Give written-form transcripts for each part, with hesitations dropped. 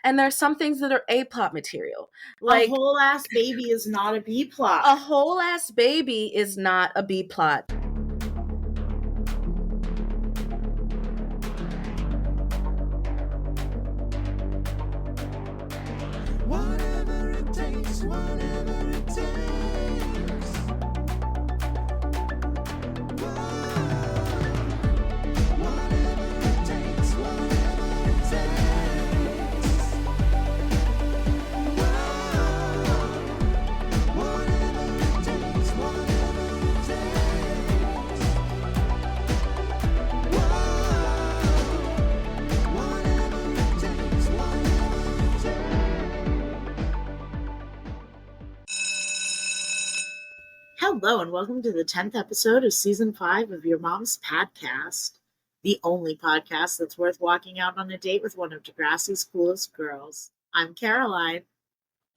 And there's some things that are A-plot material. A whole ass baby is not a B-plot. A whole ass baby is not a B-plot. Whatever it takes, whatever it takes. Whatever it takes, whatever it takes. Whatever it takes, whatever it takes. Whatever it takes, whatever it takes. Hello and welcome to the 10th episode of Season 5 of your mom's Pahdcast, the only podcast that's worth walking out on a date with one of Degrassi's coolest girls. I'm Caroline,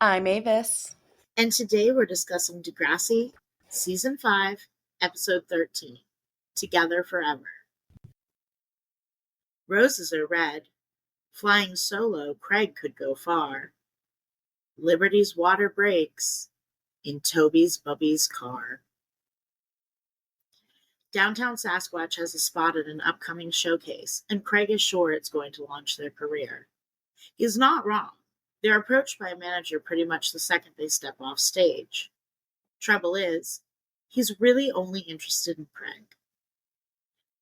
I'm Avis. and today we're discussing Degrassi, Season 5, Episode 13, Together Forever. Roses are red. Flying solo, Craig could go far. Liberty's water breaks in Toby's Bubby's car. Downtown Sasquatch has spotted an upcoming showcase, and Craig is sure it's going to launch their career. He's not wrong. They're approached by a manager pretty much the second they step off stage. Trouble is, he's really only interested in Craig.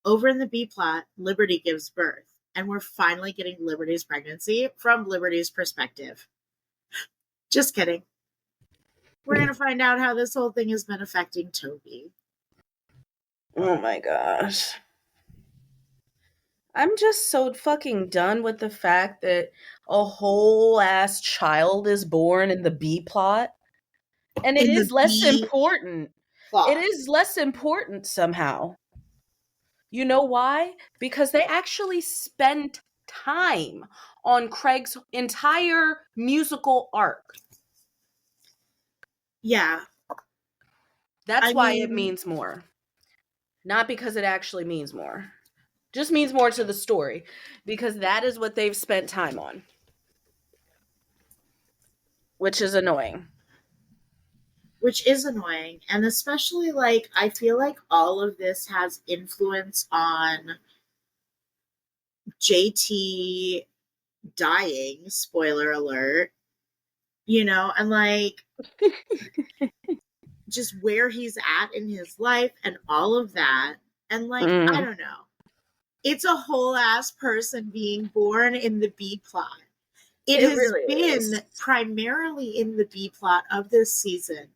Over in the B-plot, Liberty gives birth, and we're finally getting Liberty's pregnancy from Liberty's perspective. Just kidding. We're going to find out how this whole thing has been affecting Toby. Oh my gosh. I'm just so fucking done with the fact that a whole ass child is born in the B plot. And it In the is less B important. plot. It is less important somehow. You know why? Because they actually spent time on Craig's entire musical arc. Yeah. That's I why it mean- means more. Not because it actually means more. Just means more to the story. Because that is what they've spent time on. Which is annoying. Which is annoying. And especially, I feel like all of this has influence on JT dying, spoiler alert. And just where he's at in his life and all of that. And I don't know. It's a whole ass person being born in the B plot. It has really been is. primarily in the B plot of this season.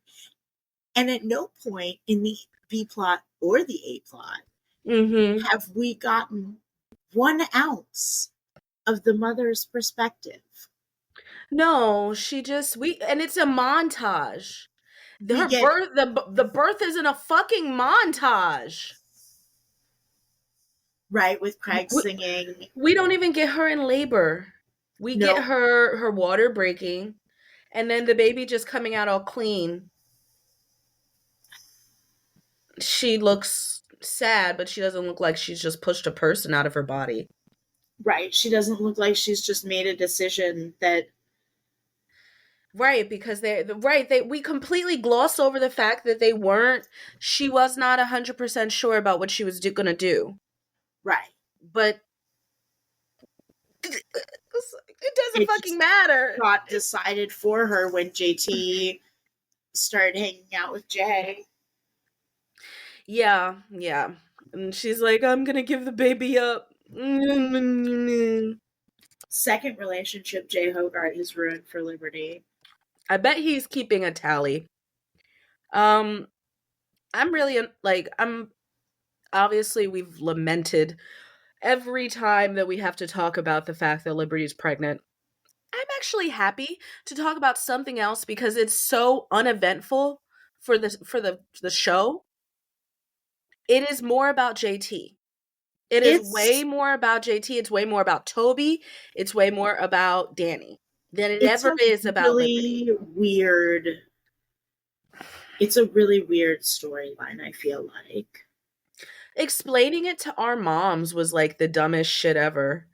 And at no point in the B plot or the A plot have we gotten 1 ounce of the mother's perspective. No, and it's a montage. The birth isn't a fucking montage. Right, with Craig singing. We don't even get her in labor. We No. get her water breaking, and then the baby just coming out all clean. She looks sad, but she doesn't look like she's just pushed a person out of her body. Right, she doesn't look like she's just made a decision that... Right, because we completely gloss over the fact that she was not 100% sure about what she was going to do. Right. But it doesn't fucking matter. Got decided for her when JT started hanging out with Jay. Yeah. And she's like, I'm going to give the baby up. Second relationship Jay Hogarth has ruined for Liberty. I bet he's keeping a tally. I'm obviously we've lamented every time that we have to talk about the fact that Liberty's pregnant. I'm actually happy to talk about something else because it's so uneventful for the show. It is more about JT. It's way more about JT. It's way more about Toby. It's way more about Danny than it ever is about Liberty. It's a really weird storyline, I feel like. Explaining it to our moms was like the dumbest shit ever.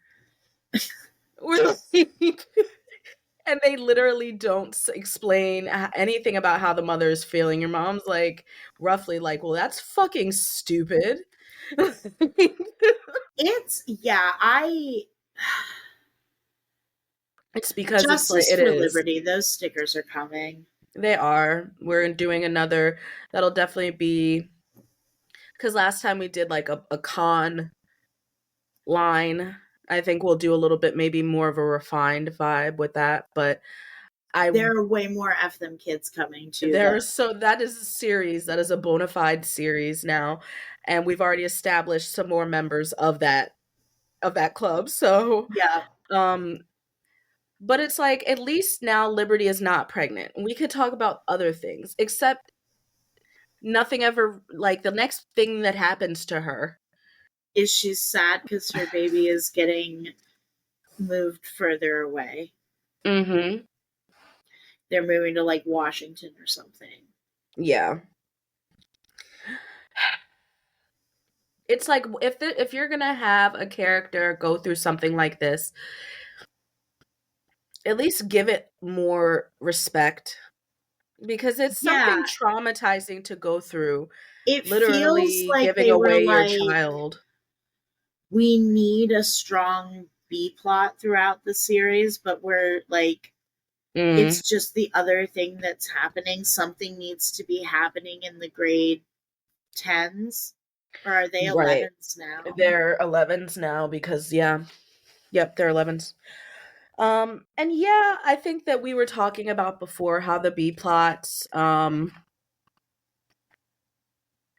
they literally don't explain anything about how the mother is feeling. Your mom's like roughly like, well, that's fucking stupid. I It's because it's like Justice it for is. Liberty. Those stickers are coming. They are. We're doing another. That'll definitely be because last time we did like a con line. I think we'll do a little bit maybe more of a refined vibe with that. But I There are way more F them kids coming too, though. there's so that is a series that is a bona fide series now, and we've already established some more members of that club. So Yeah. um but it's like at least now Liberty is not pregnant. We could talk about other things, except nothing ever like the next thing that happens to her. Is she sad because her baby is getting moved further away? Mm-hmm. They're moving to like Washington or something. Yeah. It's like if you're gonna have a character go through something like this, at least give it more respect because it's something Yeah. traumatizing to go through. It feels Literally like giving they were away your like, child. we need a strong B plot throughout the series, but we're like, Mm, it's just the other thing that's happening. Something needs to be happening in the grade 10s. Or are they right. 11s now? They're 11s now because yeah. Yep, they're 11s. And yeah, I think that we were talking about before how the B plots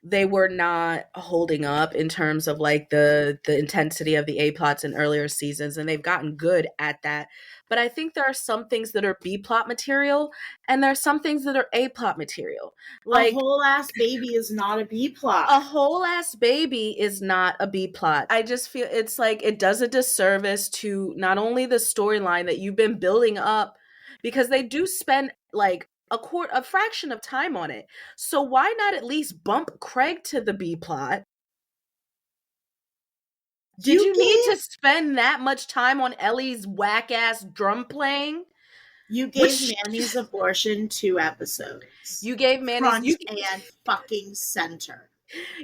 they were not holding up in terms of like the intensity of the A plots in earlier seasons, and they've gotten good at that. But I think there are some things that are B plot material and there are some things that are A plot material. A Like whole ass baby is not a B plot. a whole ass baby is not a B plot. I just feel it's like it does a disservice to not only the storyline that you've been building up because they do spend like a fraction of time on it. So why not at least bump Craig to the B plot? Did You you need to gave spend that much time on Ellie's whack ass drum playing? you gave Which Manny's abortion 2 episodes. you gave Manny's Front and fucking center.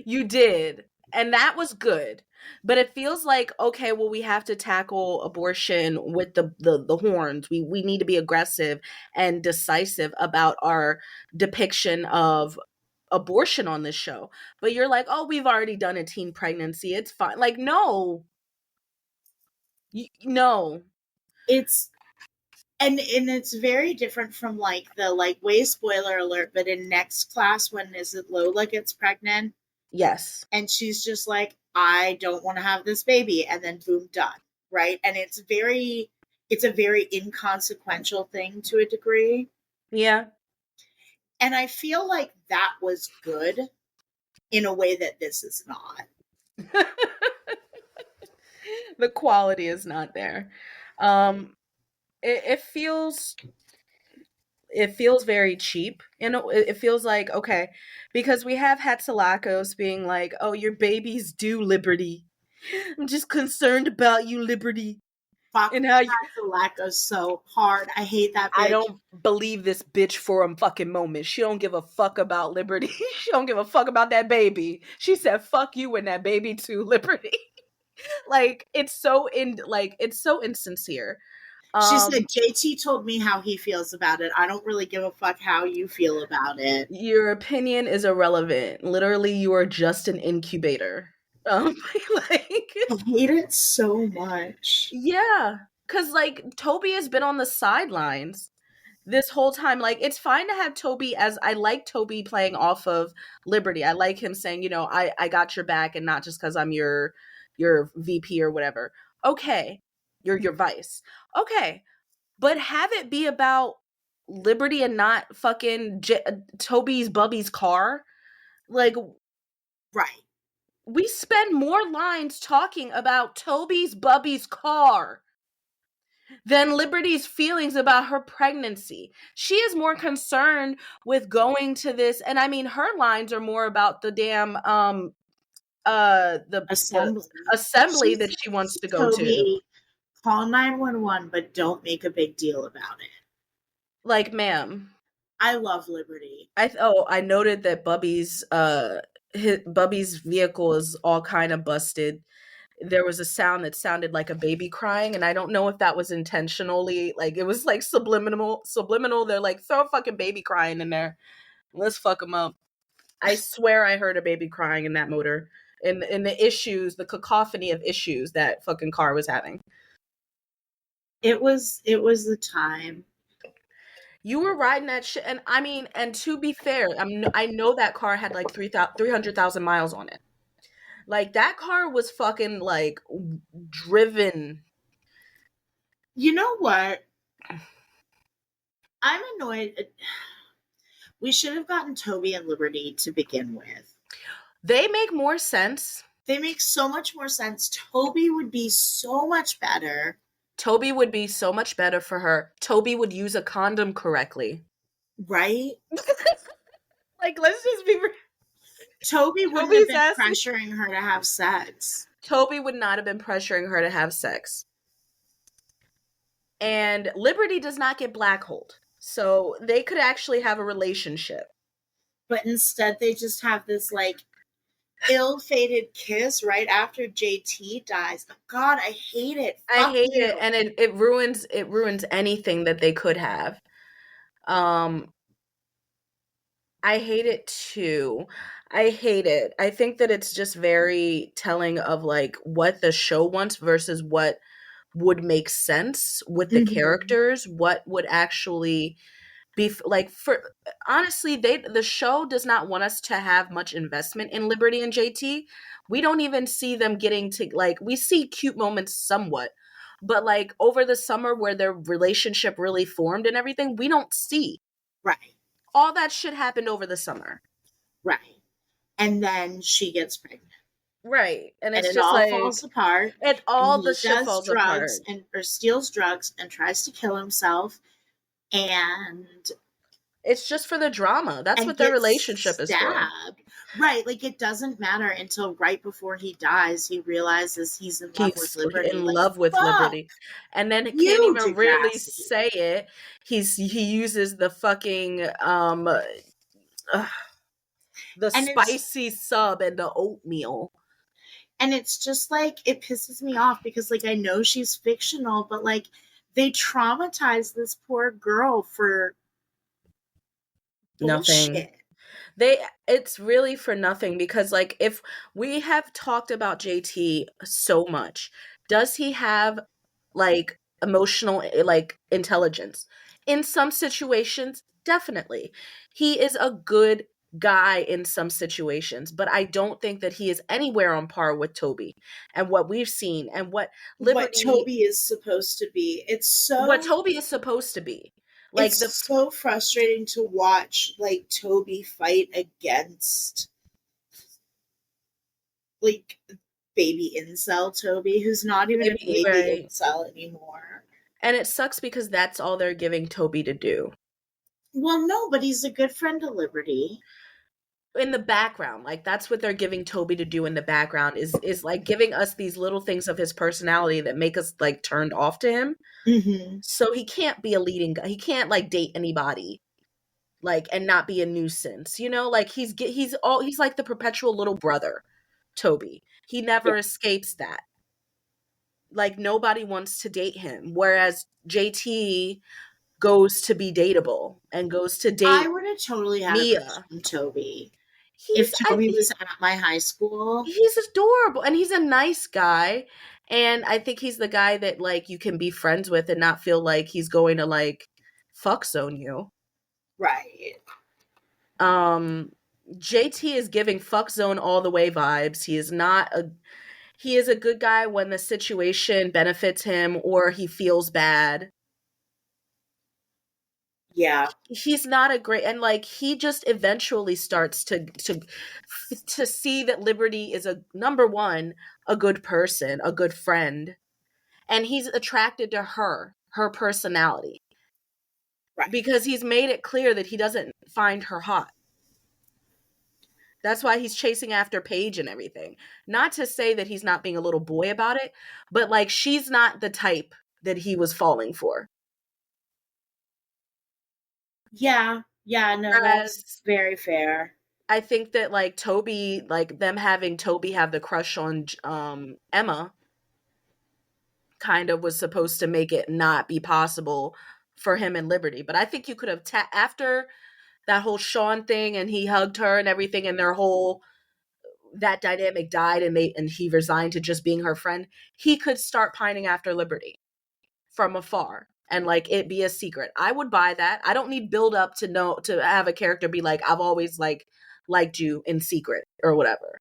You did. And that was good. But it feels like, okay, well, we have to tackle abortion with the horns. We need to be aggressive and decisive about our depiction of abortion on this show. But you're like, oh, we've already done a teen pregnancy. It's fine. Like, no. No. It's and it's very different from like the like way spoiler alert, but in next class when is it Lola gets pregnant Yes. and she's just like, I don't want to have this baby, and then boom, done. Right. And it's a very inconsequential thing to a degree. Yeah. And I feel like that was good in a way that this is not. The quality is not there. Um it feels very cheap. You know, it feels like okay, because we have Hatsalakos being like, "Oh, your baby's due, Liberty. I'm just concerned about you, Liberty, Fuck and how you." Lacko so hard. I hate that I bitch. don't believe this bitch for a fucking moment. She don't give a fuck about Liberty. She don't give a fuck about that baby. She said, "Fuck you and that baby too, Liberty." Like it's so insincere. She Um, said, JT told me how he feels about it. I don't really give a fuck how you feel about it. your opinion is irrelevant. Literally, you are just an incubator. Um, like, I hate it so much. yeah, because like Toby has been on the sidelines this whole time. Like, it's fine to have Toby as I like Toby playing off of Liberty. I like him saying, you know, I got your back, and not just because I'm your VP or whatever. Okay, you're your vice. Okay, but have it be about Liberty and not fucking Toby's Bubby's car. Like, Right. we spend more lines talking about Toby's Bubby's car than Liberty's feelings about her pregnancy. She is more concerned with going to this, and I mean her lines are more about the damn the Assembly. assembly She that she wants says to to go to. Toby, call 911, but don't make a big deal about it. Like, ma'am, I love Liberty. I noted that Bubby's vehicle is all kind of busted. There was a sound that sounded like a baby crying, and I don't know if that was intentionally, like, it was like subliminal. They're like, throw a fucking baby crying in there. Let's fuck them up. I swear I heard a baby crying in that motor. In the issues, the cacophony of issues that fucking car was having. It was the time. You were riding that shit, and I mean, and to be fair, I know that car had like 300,000 miles on it. Like, that car was fucking like driven. You know what? I'm annoyed. We should have gotten Toby and Liberty to begin with. They make more sense. They make so much more sense. Toby would be so much better. Toby would be so much better for her. Toby would use a condom correctly. Right? Like, let's just be Toby wouldn't Toby's have been asking- pressuring her to have sex. Toby would not have been pressuring her to have sex. And Liberty does not get blackholed. So they could actually have a relationship. But instead they just have this like ill-fated kiss right after JT dies. God, I hate it. I Fuck hate you. it, and it ruins anything that they could have. I hate it too. I hate it. I think that it's just very telling of like what the show wants versus what would make sense with the Mhm. characters, what would actually be like. For honestly, the show does not want us to have much investment in Liberty and JT. We don't even see them getting to, like, we see cute moments somewhat, but like over the summer where their relationship really formed and everything, we don't see. Right. All that shit happened over the summer. Right. And then she gets pregnant. Right. And And it's it just all like, falls apart. and all And the he shit does falls apart. drugs or steals drugs and tries to kill himself and It's just for the drama. That's what their gets relationship is for. stabbed. Right, like it doesn't matter until right before he dies he realizes he's in love with He's Liberty. in Like, love with fuck Liberty. And then he can't you, even really Degrassi. say it. He uses the fucking the And spicy sub and the oatmeal. And it's just like, it pisses me off because like I know she's fictional, but like they traumatize this poor girl for Nothing. bullshit. It's really for nothing, because like if we have talked about JT so much, does he have like emotional like intelligence? In some situations, definitely. He is a good guy in some situations, but I don't think that he is anywhere on par with Toby and what we've seen and what Liberty What Toby is supposed to be. what Toby is supposed to be. Like it's so frustrating to watch like Toby fight against like baby incel Toby, who's not even a baby right. incel anymore. And it sucks because that's all they're giving Toby to do. Well, no, but he's a good friend to Liberty. In the background, like that's what they're giving Toby to do in the background, is like giving us these little things of his personality that make us like turned off to him. Mm-hmm. So he can't be a leading guy. He can't like date anybody, like, and not be a nuisance. You know, like he's like the perpetual little brother, Toby. He never escapes that. Like nobody wants to date him, whereas JT goes to be dateable and goes to date. I would have totally had a crush on Toby. If Toby was at my high school. He's adorable and he's a nice guy. And I think he's the guy that like you can be friends with and not feel like he's going to like fuck zone you. Right. JT is giving fuck zone all the way vibes. He is a good guy when the situation benefits him or he feels bad. Yeah. He's not a great, and like he just eventually starts to see that Liberty is number one, a good person, a good friend, and he's attracted to her personality. Right. Because he's made it clear that he doesn't find her hot. That's why he's chasing after Paige and everything. Not to say that he's not being a little boy about it, but like she's not the type that he was falling for. Yeah, no, that's As very fair. I think that like Toby, like them having Toby have the crush on Emma kind of was supposed to make it not be possible for him and Liberty. But I think you could have after that whole Sean thing and he hugged her and everything and their whole that dynamic died and he resigned to just being her friend, he could start pining after Liberty from afar and like it be a secret. I would buy that. I don't need build up to know to have a character be like, I've always liked you in secret or whatever.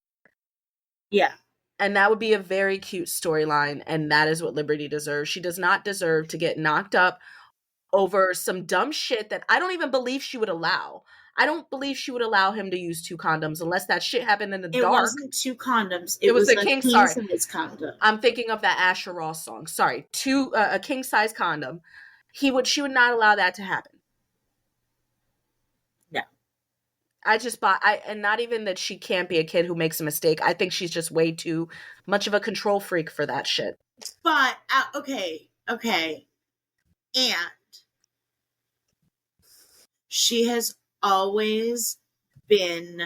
Yeah. And that would be a very cute storyline, and that is what Liberty deserves. She does not deserve to get knocked up over some dumb shit that I don't even believe she would allow. I don't believe she would allow him to use 2 condoms unless that shit happened in the It dark. wasn't 2 condoms. It It was was a a king. king Sorry, size condom. I'm thinking of that Asher Ross song. Sorry, a king size condom. She would not allow that to happen. No. I just bought and not even that she can't be a kid who makes a mistake. I think she's just way too much of a control freak for that shit. But okay. And she has always been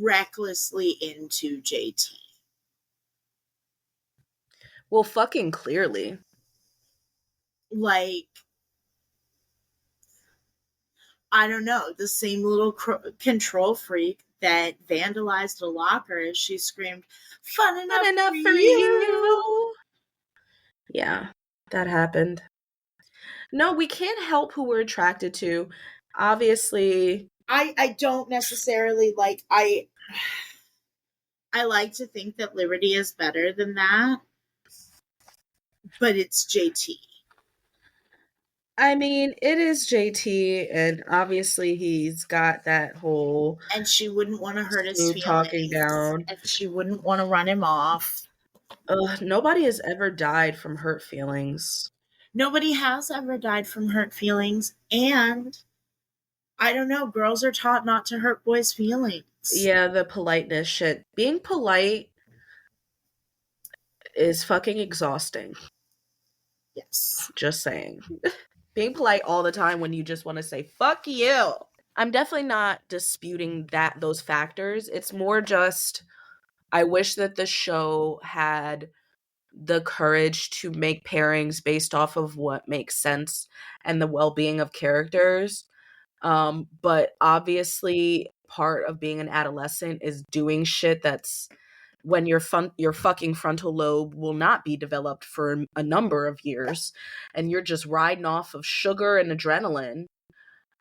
recklessly into JT. Well, fucking clearly. Like, I don't know, the same little control freak that vandalized a locker as she screamed, "Fun enough, Not enough for for you!" you. Yeah, that happened. No, we can't help who we're attracted to. Obviously, I don't necessarily like I like to think that Liberty is better than that, but it's JT. I mean, it is JT, and obviously he's got that whole And she wouldn't want to hurt his smooth talking feelings. down. And she wouldn't want to run him off. Nobody has ever died from hurt feelings. Nobody has ever died from hurt feelings. And I don't know, girls are taught not to hurt boys' feelings. Yeah, the politeness shit. Being polite is fucking exhausting. Yes. Just saying. Being polite all the time when you just want to say, fuck you. I'm definitely not disputing those factors. It's more just I wish that the show had the courage to make pairings based off of what makes sense and the well-being of characters. But obviously part of being an adolescent is doing shit that's when your fucking frontal lobe will not be developed for a number of years and you're just riding off of sugar and adrenaline.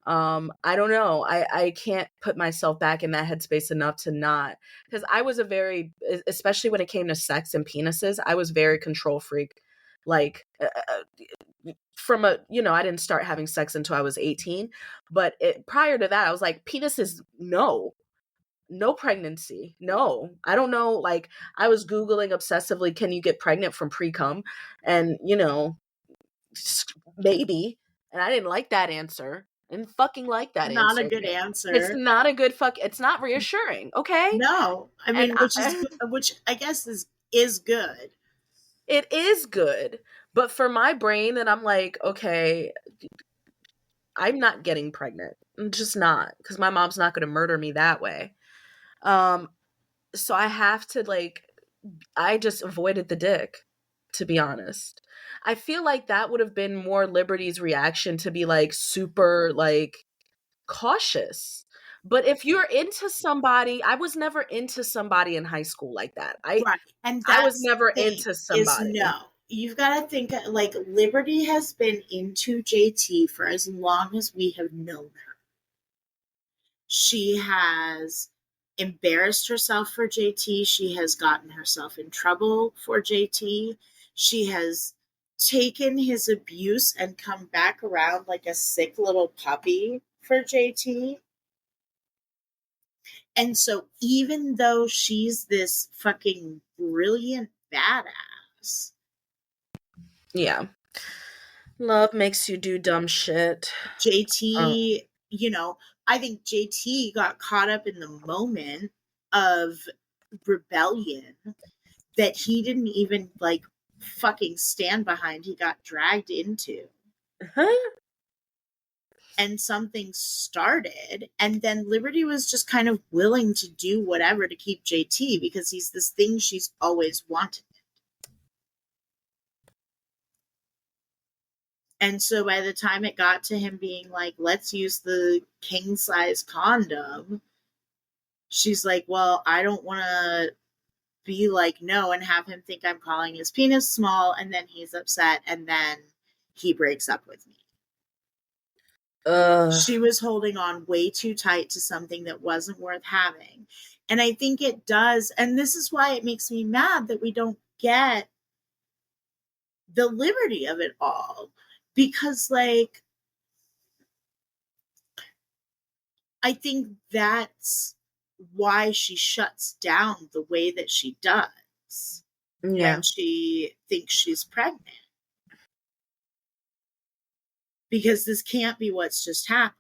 I don't know. I can't put myself back in that headspace enough to not, because I was especially when it came to sex and penises, I was very control freak. Like from I didn't start having sex until I was 18, but prior to that I was like, penises, no pregnancy, no. I don't know, like I was Googling obsessively, can you get pregnant from pre-cum? And maybe. And I didn't like that answer. I didn't fucking like that Not a answer. good It's answer. not a good it's not reassuring, okay? No. I And mean, which I guess is good. it is good, but for my brain that I'm like, okay, I'm not getting pregnant. I'm just not, because my mom's not going to murder me that way. So I have to I just avoided the dick, to be honest. I feel like that would have been more Liberty's reaction, to be like super cautious. But if you're into somebody, I was never into somebody in high school like that. Right. And I was that's never the thing into is somebody. no. You've got to think like Liberty has been into JT for as long as we have known her. She has embarrassed herself for JT. She has gotten herself in trouble for JT. She has taken his abuse and come back around like a sick little puppy for JT. And so even though she's this fucking brilliant badass, Yeah. Love makes you do dumb shit. JT, I think JT got caught up in the moment of rebellion that he didn't even fucking stand behind. He got dragged into. Huh? and something started, and then Liberty was just kind of willing to do whatever to keep JT because he's this thing she's always wanted. And so by the time it got to him being like, let's use the king size condom, she's like, well, I don't want to be like, no, and have him think I'm calling his penis small, and then he's upset, and then he breaks up with me. She was holding on way too tight to something that wasn't worth having. And I think it does. And this is why it makes me mad that we don't get the liberty of it all. Because, like, I think that's why she shuts down the way that she does Yeah. when she thinks she's pregnant. Because this can't be what's just happened.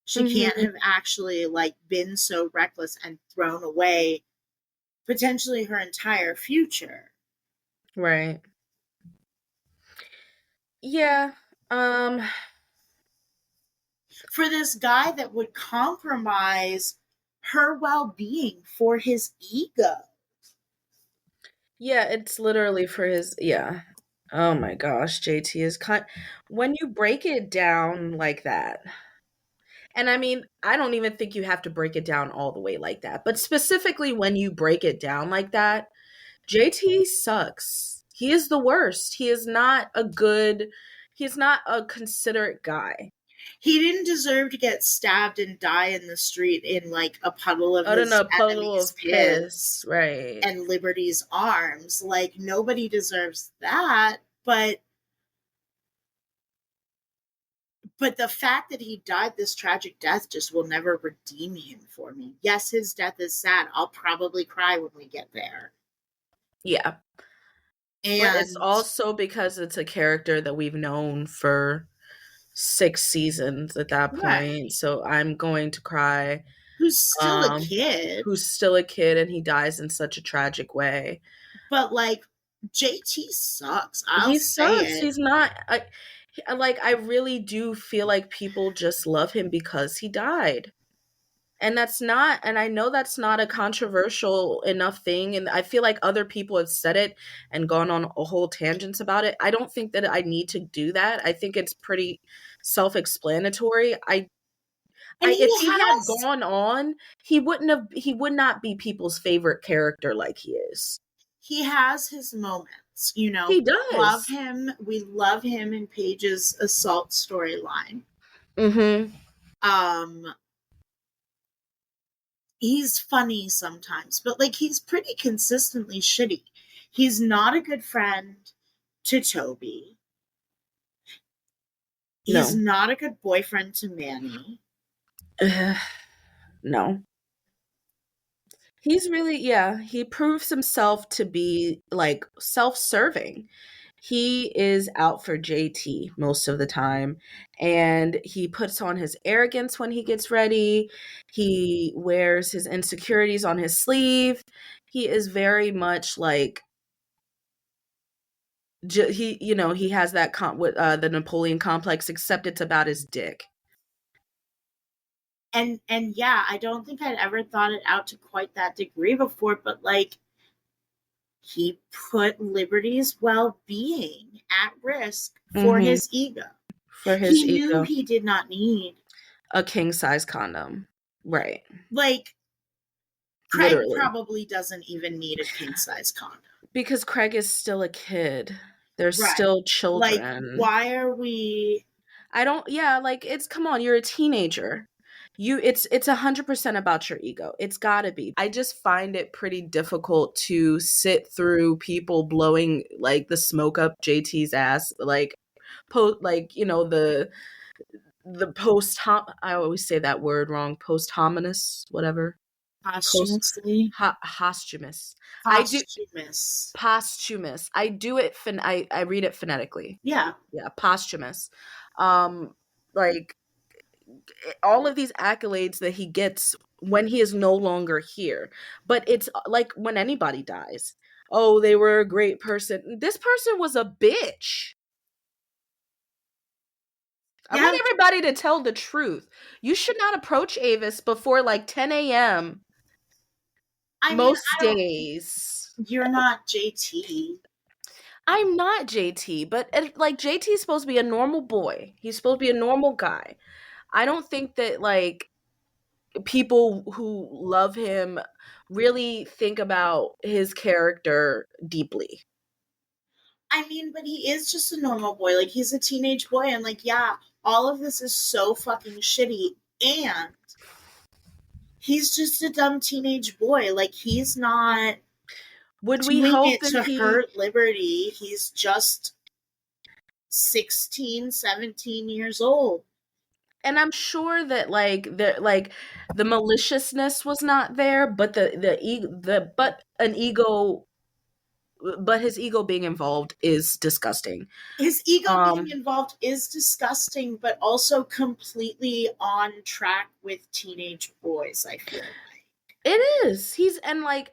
She can't have actually, like, been so reckless and thrown away potentially her entire future. Right. Yeah. For this guy that would compromise her well-being for his ego. Yeah, it's literally for his, yeah. Oh my gosh, JT is when you break it down like that. And I mean, I don't even think you have to break it down all the way like that. But specifically when you break it down like that, JT sucks. He is the worst. He is not a considerate guy. He didn't deserve to get stabbed and die in the street in, like, a puddle of Out in his a puddle enemy's of piss, right? and Liberty's arms. Like, nobody deserves that, but the fact that he died this tragic death just will never redeem him for me. Yes, his death is sad. I'll probably cry when we get there. Yeah. And But it's also because it's a character that we've known for 6 seasons at that point. Right. So I'm going to cry. Who's still a kid. Who's still a kid, and he dies in such a tragic way. But, like, JT sucks. He Say sucks. it. He's not. I really do feel like people just love him because he died. And that's not, and I know that's not a controversial enough thing. And I feel like other people have said it and gone on a whole tangents about it. I don't think that I need to do that. I think it's pretty self-explanatory. If he had gone on, he would not be people's favorite character like he is. He has his moments, you know. He does. We love him in Paige's assault storyline. He's funny sometimes, but, like, he's pretty consistently shitty. He's not a good friend to Toby. He's not a good boyfriend to Manny. No. He's really, he proves himself to be, like, self-serving. He is out for JT most of the time, and he puts on his arrogance when he gets ready. He wears his insecurities on his sleeve. He is very much like he has that with the Napoleon complex, except it's about his dick. And yeah, I don't think I'd ever thought it out to quite that degree before, but, like, he put Liberty's well-being at risk for his ego. He knew he did not need a king-size condom. Right. Like, Craig probably doesn't even need a king-size condom. Because Craig is still a kid. They're still children. Like, why are we... come on, you're a teenager. It's 100% about your ego. It's gotta be. I just find it pretty difficult to sit through people blowing, like, the smoke up JT's ass, like, the I always say that word wrong, posthumous, whatever. Posthumously? Posthumous. Posthumous. I do it, I read it phonetically. Yeah. Yeah, posthumous. Like, all of these accolades that he gets when he is no longer here. But it's like when anybody dies. Oh, they were a great person. This person was a bitch. I want everybody to tell the truth. You should not approach Avis before like 10 a.m. I mean, most I don't. days. You're not JT. I'm not JT, but like JT is supposed to be a normal boy. He's supposed to be a normal guy. I don't think that like people who love him really think about his character deeply. I mean, but he is just a normal boy. Like, he's a teenage boy, and like, yeah, all of this is so fucking shitty, and he's just a dumb teenage boy. Like, he's not Would we doing hope it that to he hurt Liberty. He's just 16, 17 years old. and I'm sure that the maliciousness was not there, but but his ego being involved is disgusting. His ego being Um involved is disgusting, but also completely on track with teenage boys, I feel like. It is. He's and like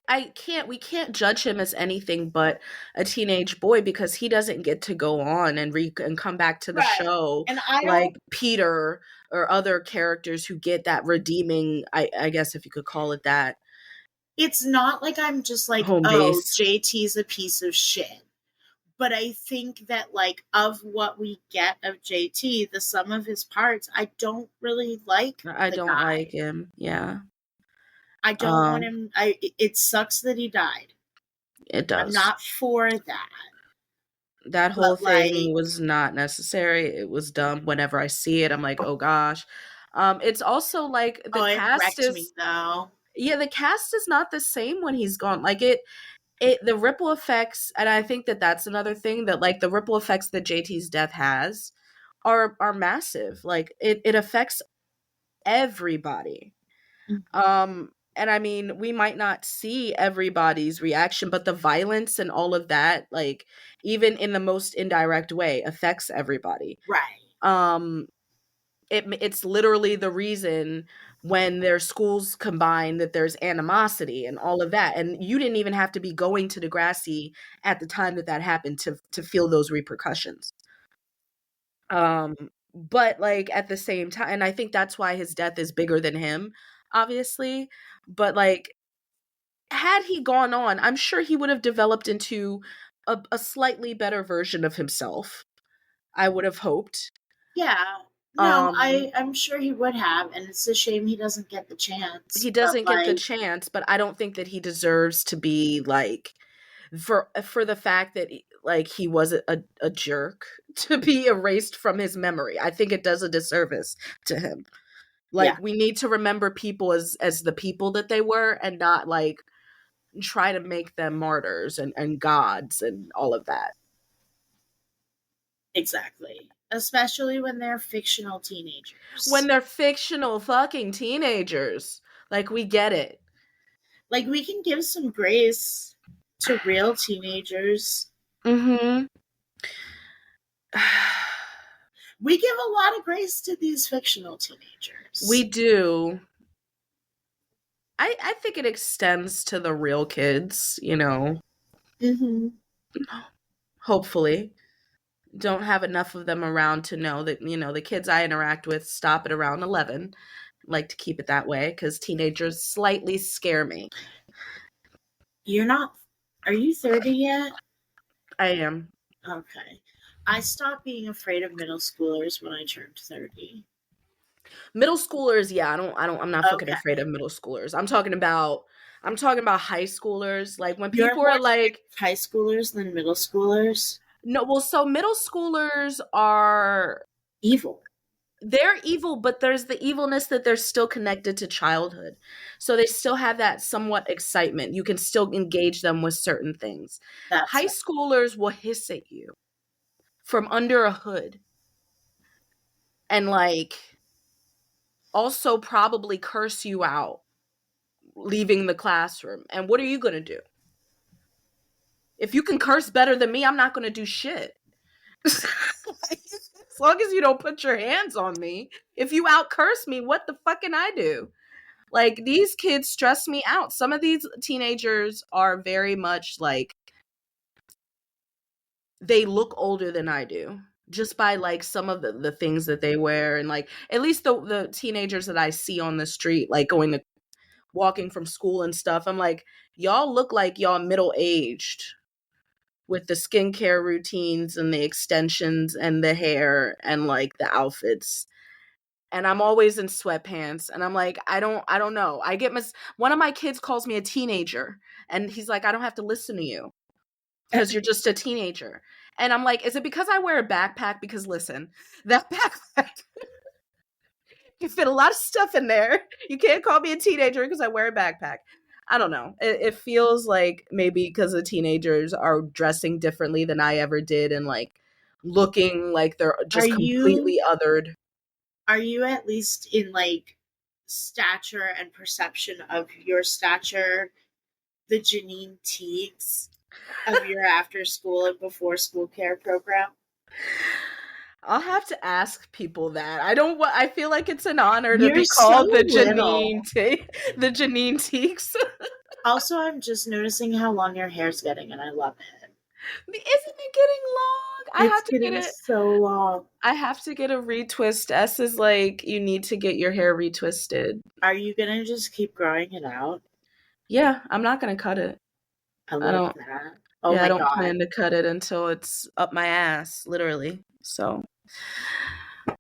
we can't judge him as anything but a teenage boy because he doesn't get to go on and come back to the Right. show And I like don't. Peter or other characters who get that redeeming, I guess if you could call it that, It's not like I'm just like, home oh, base. JT's a piece of shit. But I think that, like, of what we get of JT, the sum of his parts, I don't really like I the don't guy. like him. Yeah. I don't want him. It sucks that he died. It I'm does. not for that. That whole But like, thing was not necessary. It was dumb. Whenever I see it, I'm like, "Oh gosh." It's also like the oh, it cast wrecked me is though. yeah, the cast is not the same when he's gone. Like it the ripple effects, and I think that that's another thing that like the ripple effects that JT's death has are massive. Like it affects everybody. And I mean, we might not see everybody's reaction, but the violence and all of that, like even in the most indirect way, affects everybody. Right. It's literally the reason when their schools combine that there's animosity and all of that, and you didn't even have to be going to Degrassi at the time that happened to feel those repercussions. But like at the same time, and I think that's why his death is bigger than him, obviously. But like had he gone on, I'm sure he would have developed into a slightly better version of himself. I would have hoped. Yeah. No, Um, I'm sure he would have, and it's a shame he doesn't get the chance. he But doesn't get the like, chance, but I don't think that he deserves to be like for the fact that like he was a jerk to be erased from his memory. I think it does a disservice to him. yeah, Like we need to remember people as the people that they were and not like try to make them martyrs and gods and all of that. exactly. Especially when they're fictional teenagers. When they're fictional fucking teenagers. Like we get it. Like, we can give some grace to real teenagers. Mhm. We give a lot of grace to these fictional teenagers. We do. I think it extends to the real kids, you know. Mm-hmm. Hopefully. Don't have enough of them around to know that, you know, the kids I interact with stop at around 11. Like to keep it that way because teenagers slightly scare me. You're not. Are you 30 yet? I am. Okay. I stopped being afraid of middle schoolers when I turned 30. Middle schoolers, yeah, I'm not fucking Okay. afraid of middle schoolers. I'm talking about high schoolers. Like when You're people more are like, high schoolers than middle schoolers? no, well, so middle schoolers are Evil. they're evil, but there's the evilness that they're still connected to childhood. So they still have that somewhat excitement. You can still engage them with certain things. That's High right. schoolers will hiss at you from under a hood and like also probably curse you out leaving the classroom. And what are you going to do? If you can curse better than me, I'm not going to do shit. As long as you don't put your hands on me. If you out curse me, what the fuck can I do? Like these kids stress me out. Some of these teenagers are very much like they look older than I do. just by like some of the things that they wear, and like at least the teenagers that I see on the street, like walking from school and stuff. I'm like, y'all look like y'all middle aged with the skincare routines and the extensions and the hair and like the outfits. And I'm always in sweatpants, and I'm like, I don't know. One of my kids calls me a teenager, and he's like, I don't have to listen to you because you're just a teenager. And I'm like, is it because I wear a backpack? Because listen, that backpack you fit a lot of stuff in there. You can't call me a teenager because I wear a backpack. I don't know. It feels like maybe because the teenagers are dressing differently than I ever did, and like looking like they're Are just you completely othered. are you at least in like stature and perception of your stature the Janine Teagues of your after school and before school care program? I'll have to ask people that. I feel like it's an honor to You're be so called the little. The Janine Teeks. Also, I'm just noticing how long your hair's getting, and I love it. Isn't it getting long? It's getting so long. I have to get a retwist. S is like, you need to get your hair retwisted. Are you gonna just keep growing it out? Yeah, I'm not gonna cut it. I I love don't. that. Oh Yeah, I my don't god. plan to cut it until it's up my ass, literally. So,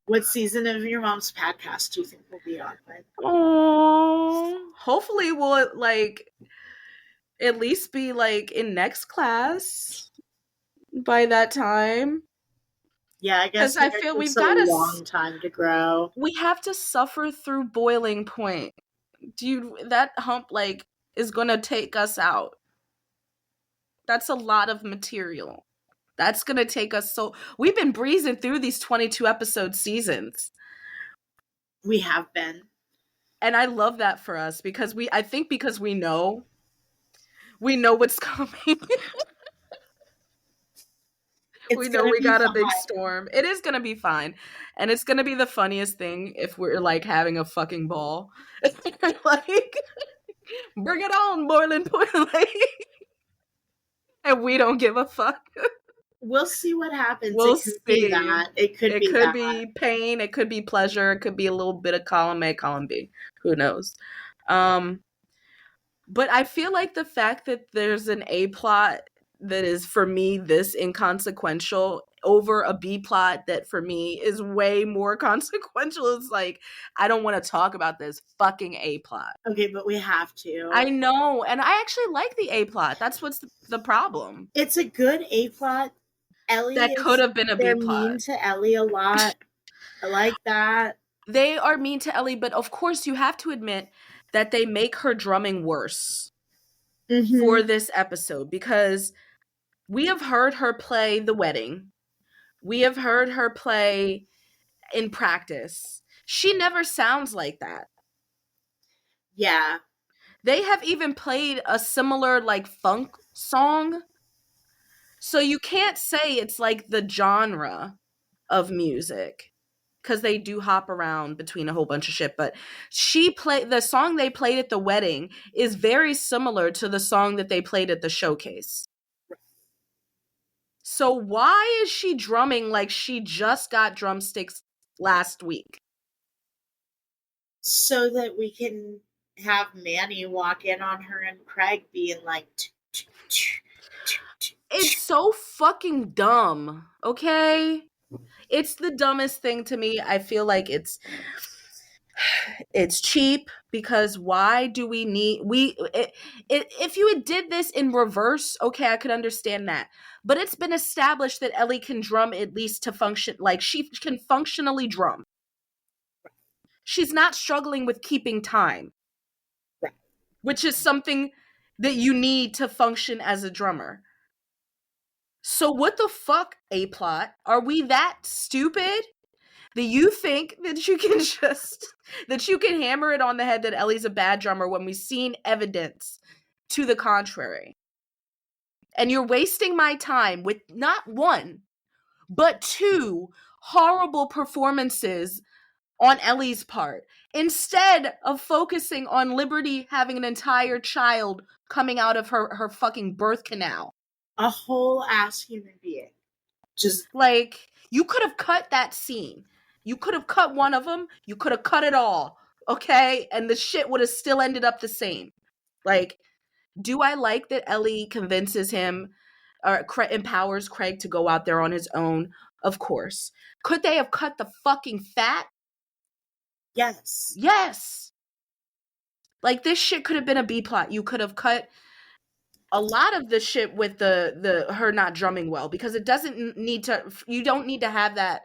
What season of your mom's podcast do you think we'll be on with? oh, hopefully we'll like at least be like in next class by that time. Yeah, I guess Because I they're feel just a long time to grow. we have to suffer through boiling point. Dude, that hump like is gonna take us out. That's a lot of material. That's gonna take us we've been breezing through these 22 episode seasons. We have been. And I love that for us because I think because we know what's coming. We It's know gonna we be got a fine. big storm. It is gonna be fine. And it's gonna be the funniest thing if we're like having a fucking ball. Like, bring it on, boiling point. Like, and we don't give a fuck. We'll see what happens. We'll It could be see. that. It could It be could that. be pain. It could be pleasure. It could be a little bit of column A, column B. Who knows? But I feel like the fact that there's an A plot that is for me this inconsequential over a B plot that for me is way more consequential. It's like, I don't want to talk about this fucking A plot. Okay, but we have to. I know, and I actually like the A plot. That's what's the problem. It's a good A plot. Ellie That could have been a B they're plot. mean to Ellie a lot. I like that. They are mean to Ellie, but of course you have to admit that they make her drumming worse for this episode because we have heard her play The Wedding. We have heard her play in practice. She never sounds like that. Yeah. They have even played a similar like funk song. So you can't say it's like the genre of music because they do hop around between a whole bunch of shit. But the song they played at the wedding is very similar to the song that they played at the showcase. So why is she drumming like she just got drumsticks last week? So that we can have Manny walk in on her and Craig being like, It's so fucking dumb, okay? It's the dumbest thing to me. I feel like it's cheap because why do we need if you had did this in reverse, okay, I could understand that. But it's been established that Ellie can drum at least to function, like she can functionally drum. She's not struggling with keeping time, which is something that you need to function as a drummer. So what the fuck, A plot? Are we that stupid that you think that you can that you can hammer it on the head that Ellie's a bad drummer when we've seen evidence to the contrary? And you're wasting my time with not one, but two horrible performances on Ellie's part, instead of focusing on Liberty having an entire child coming out of her fucking birth canal. a whole ass human being. Just like, You could have cut that scene. You could have cut one of them. You could have cut it all. Okay? And the shit would have still ended up the same. Like, do I like that Ellie convinces him or empowers Craig to go out there on his own? Of course. Could they have cut the fucking fat? Yes. Yes. Like, this shit could have been a B plot. You could have cut a lot of the shit with the her not drumming well, because it doesn't need to, you don't need to have that,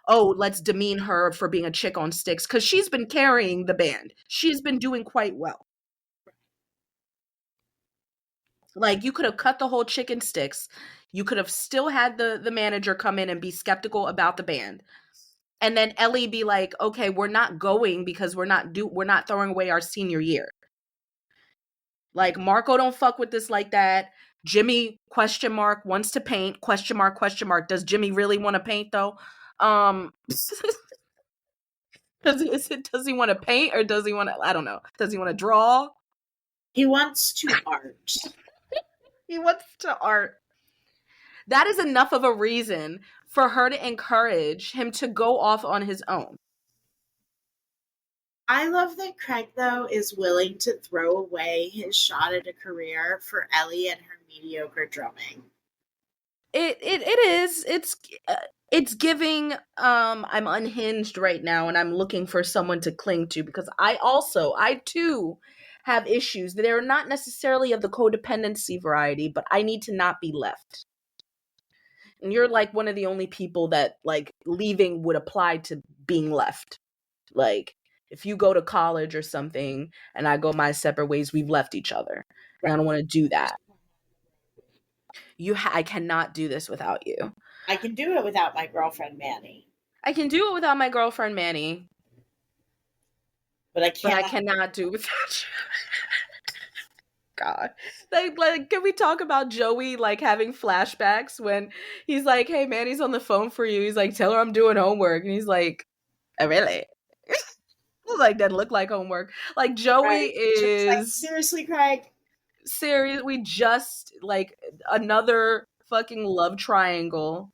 oh, let's demean her for being a chick on sticks, because she's been carrying the band. She's been doing quite well. Like, you could have cut the whole chicken sticks. You could have still had the manager come in and be skeptical about the band. And then Ellie be like, okay, we're not going because we're not throwing away our senior year. Like, Marco don't fuck with this like that. Jimmy, question mark, wants to paint, question mark, question mark. Does Jimmy really want to paint though? Does he want to paint, or does he want to, I don't know. Does he want to draw? He wants to art. He wants to art. That is enough of a reason for her to encourage him to go off on his own. I love that Craig, though, is willing to throw away his shot at a career for Ellie and her mediocre drumming. It is. It's giving, I'm unhinged right now and I'm looking for someone to cling to, because I too have issues that are not necessarily of the codependency variety, but I need to not be left. And you're like one of the only people that, like, leaving would apply to being left. Like, if you go to college or something and I go my separate ways, we've left each other. And I don't want to do that. I cannot do this without you. I can do it without my girlfriend, Manny. I can do it without my girlfriend, Manny. But I cannot do it without you. God. Like, can we talk about Joey, like, having flashbacks when he's like, hey, Manny's on the phone for you. He's like, tell her I'm doing homework. And he's like, oh, really? Like, that look like homework. Like, Joey is like, seriously, Craig? Serious. We just, like, another fucking love triangle.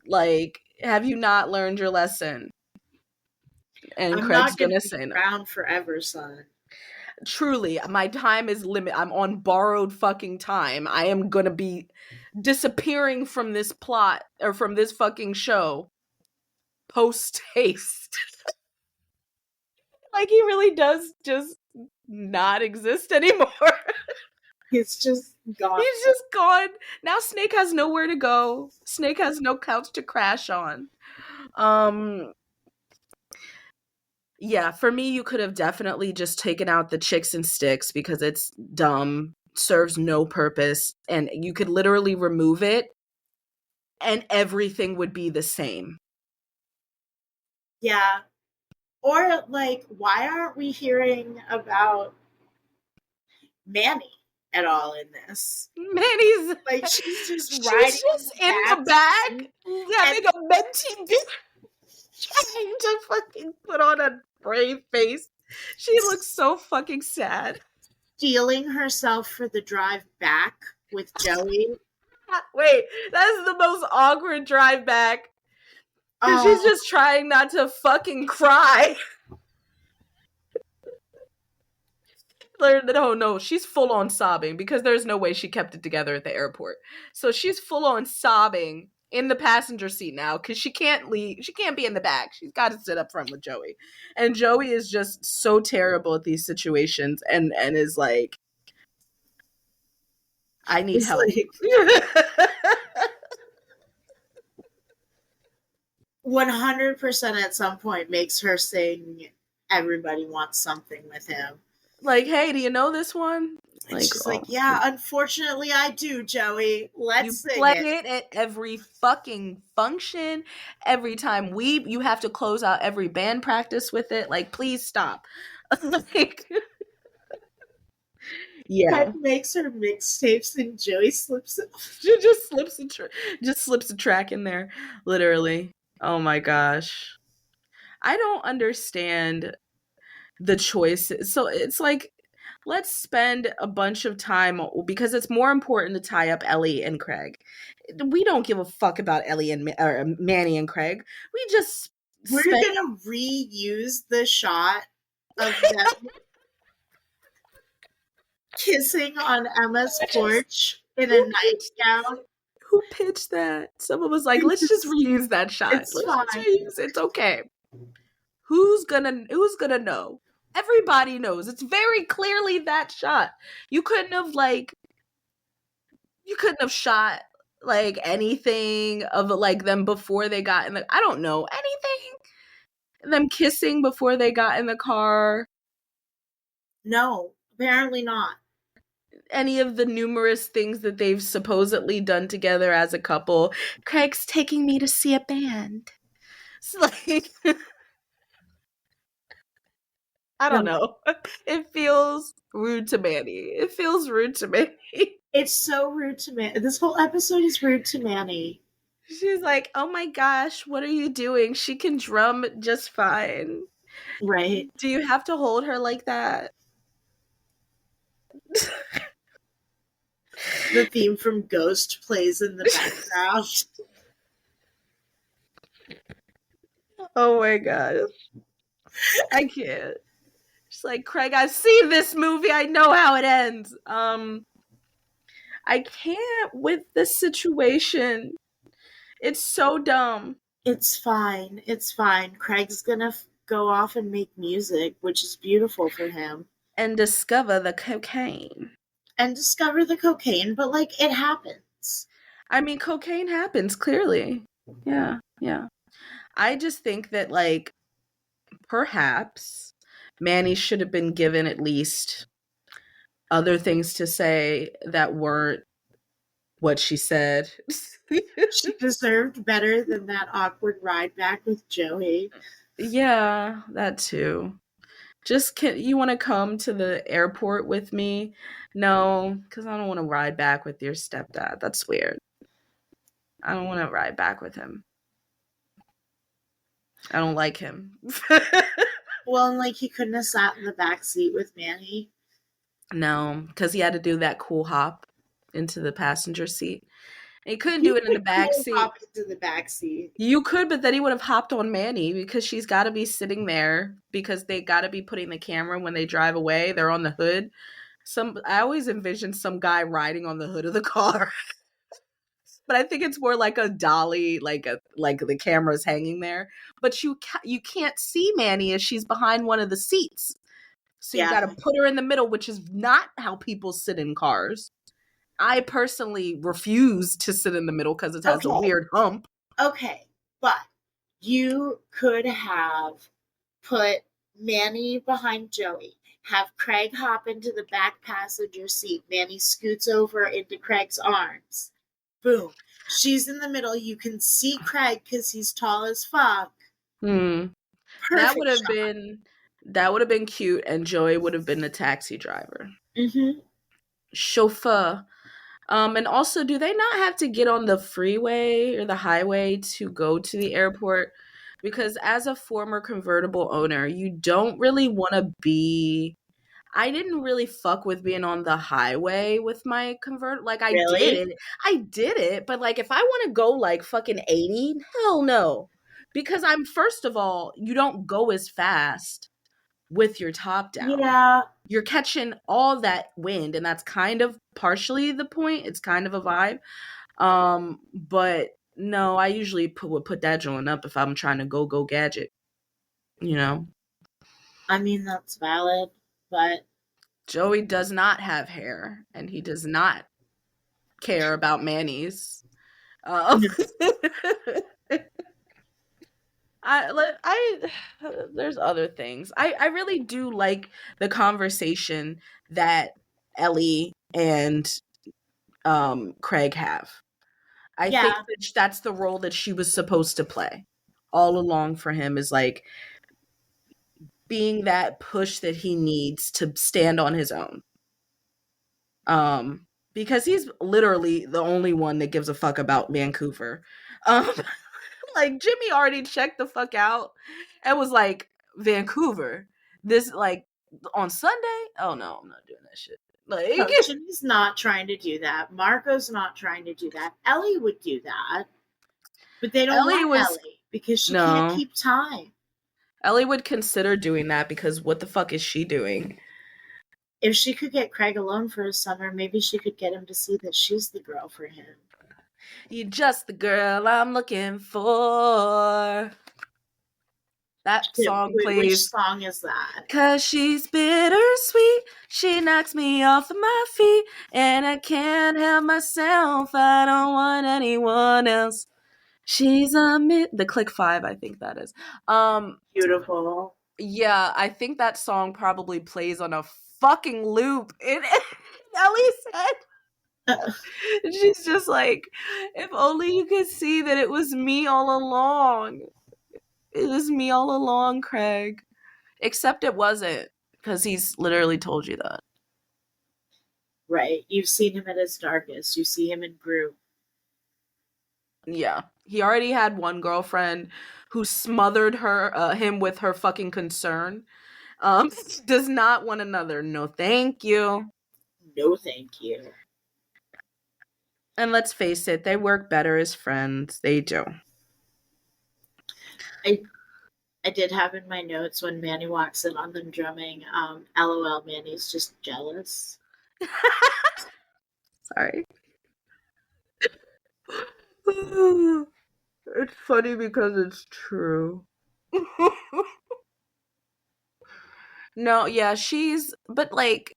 Like, have you not learned your lesson? And I'm Craig's not gonna say no. Around forever, son. Truly, my time is limited. I'm on borrowed fucking time. I am gonna be disappearing from this plot, or from this fucking show, post haste. Like, he really does just not exist anymore. He's just gone. He's just gone. Now Snake has nowhere to go. Snake has no couch to crash on. Yeah, for me, you could have definitely just taken out the chicks and sticks, because it's dumb, serves no purpose, and you could literally remove it and everything would be the same. Yeah. Or, like, why aren't we hearing about Manny at all in this? Manny's like, she's just riding in the back, having a mentee trying to fucking put on a brave face. She looks so fucking sad. Steeling herself for the drive back with Joey. Wait, that's the most awkward drive back. Because she's just trying not to fucking cry. No, she's full on sobbing, because there's no way she kept it together at the airport. So she's full on sobbing in the passenger seat now, because she can't leave. She can't be in the back. She's got to sit up front with Joey. And Joey is just so terrible at these situations, and is like, I need help. Like, 100% at some point makes her sing Everybody Wants Something with him. Like, hey, do you know this one? And she's like, yeah, unfortunately I do, Joey. Let's sing play it at every fucking function. Every time you have to close out every band practice with it. Like, please stop. Like, yeah. That makes her mixtapes and Joey slips it. She just slips a track in there. Literally. Oh my gosh. I don't understand the choices. So it's like, let's spend a bunch of time because it's more important to tie up Ellie and Craig. We don't give a fuck about Ellie and or Manny and Craig. We just We're spend gonna reuse the shot of them kissing on Emma's porch in a who pitched, nightgown. who pitched that? Someone was like, let's just reuse that shot. It's Let's just fine. reuse it. It's okay. Who's gonna know? Everybody knows. It's very clearly that shot. You couldn't have shot like anything of like them before they got in the I don't know, anything. Them kissing before they got in the car. No, apparently not. Any of the numerous things that they've supposedly done together as a couple. Craig's taking me to see a band. It's like I don't know. It feels rude to Manny. It feels rude to Manny. It's so rude to Manny. This whole episode is rude to Manny. She's like, oh my gosh, what are you doing? She can drum just fine. Right. Do you have to hold her like that? The theme from Ghost plays in the background. Oh my god. I can't. She's like, Craig, I've seen this movie. I know how it ends. I can't with this situation. It's so dumb. It's fine. It's fine. Craig's gonna go off and make music, which is beautiful for him. And discover the cocaine. And discover the cocaine, but like it happens. I mean, cocaine happens, clearly. Yeah. I just think that, like, perhaps Manny should have been given at least other things to say that weren't what she said. She deserved better than that awkward ride back with Joey. Yeah, that too. Just you want to come to the airport with me? No, because I don't want to ride back with your stepdad. That's weird. I don't want to ride back with him. I don't like him. Well, and like he couldn't have sat in the back seat with Manny. No, because he had to do that cool hop into the passenger seat. And he couldn't do it in the back seat. Hop into the back seat. You could, but then he would have hopped on Manny because she's got to be sitting there because they got to be putting the camera when they drive away. They're on the hood. I always envision some guy riding on the hood of the car. But I think it's more like a dolly, like the camera's hanging there. But you can't see Manny as she's behind one of the seats. So you got to put her in the middle, which is not how people sit in cars. I personally refuse to sit in the middle because it has a weird hump. Okay, but you could have put Manny behind Joey, have Craig hop into the back passenger seat. Manny scoots over into Craig's arms. Boom. She's in the middle. You can see Craig because he's tall as fuck. That would have been cute, and Joey would have been the taxi driver. Mm-hmm. Chauffeur. And also, do they not have to get on the freeway or the highway to go to the airport? Because as a former convertible owner, you don't really want to be... I didn't really fuck with being on the highway with my convert. Like, I did it. But, like, if I want to go, like, fucking 80, hell no. Because first of all, you don't go as fast with your top down. Yeah. You're catching all that wind, and that's kind of partially the point. It's kind of a vibe. But no, I usually would put that joint up if I'm trying to go gadget. You know? I mean, that's valid, but Joey does not have hair, and he does not care about Manny's. There's other things. I really do like the conversation that Ellie and Craig have. I think that's the role that she was supposed to play all along for him, is like being that push that he needs to stand on his own. Because he's literally the only one that gives a fuck about Vancouver. Like, Jimmy already checked the fuck out and was like, Vancouver, this, like, on Sunday? Oh no, I'm not doing that shit. Like, Ginny's not trying to do that. Marco's not trying to do that. Ellie would do that. But they don't Ellie want was Ellie because she can't no. keep time. Ellie would consider doing that because what the fuck is she doing? If she could get Craig alone for a summer, maybe she could get him to see that she's the girl for him. You just the girl I'm looking for. That song Which plays. song is that? 'Cause she's bittersweet. She knocks me off of my feet. And I can't help myself. I don't want anyone else. She's the Click 5, I think that is. Beautiful. Yeah, I think that song probably plays on a fucking loop in Ellie's head. She's just like, if only you could see that it was me all along. It was me all along, Craig. Except it wasn't, because he's literally told you that. Right. You've seen him at his darkest. You see him in Brew. Yeah. He already had one girlfriend who smothered him with her fucking concern. Does not want another. No, thank you. No, thank you. And let's face it, they work better as friends. They do. I did have in my notes when Manny walks in on them drumming, LOL, Manny's just jealous. Sorry. It's funny because it's true. No, yeah, but like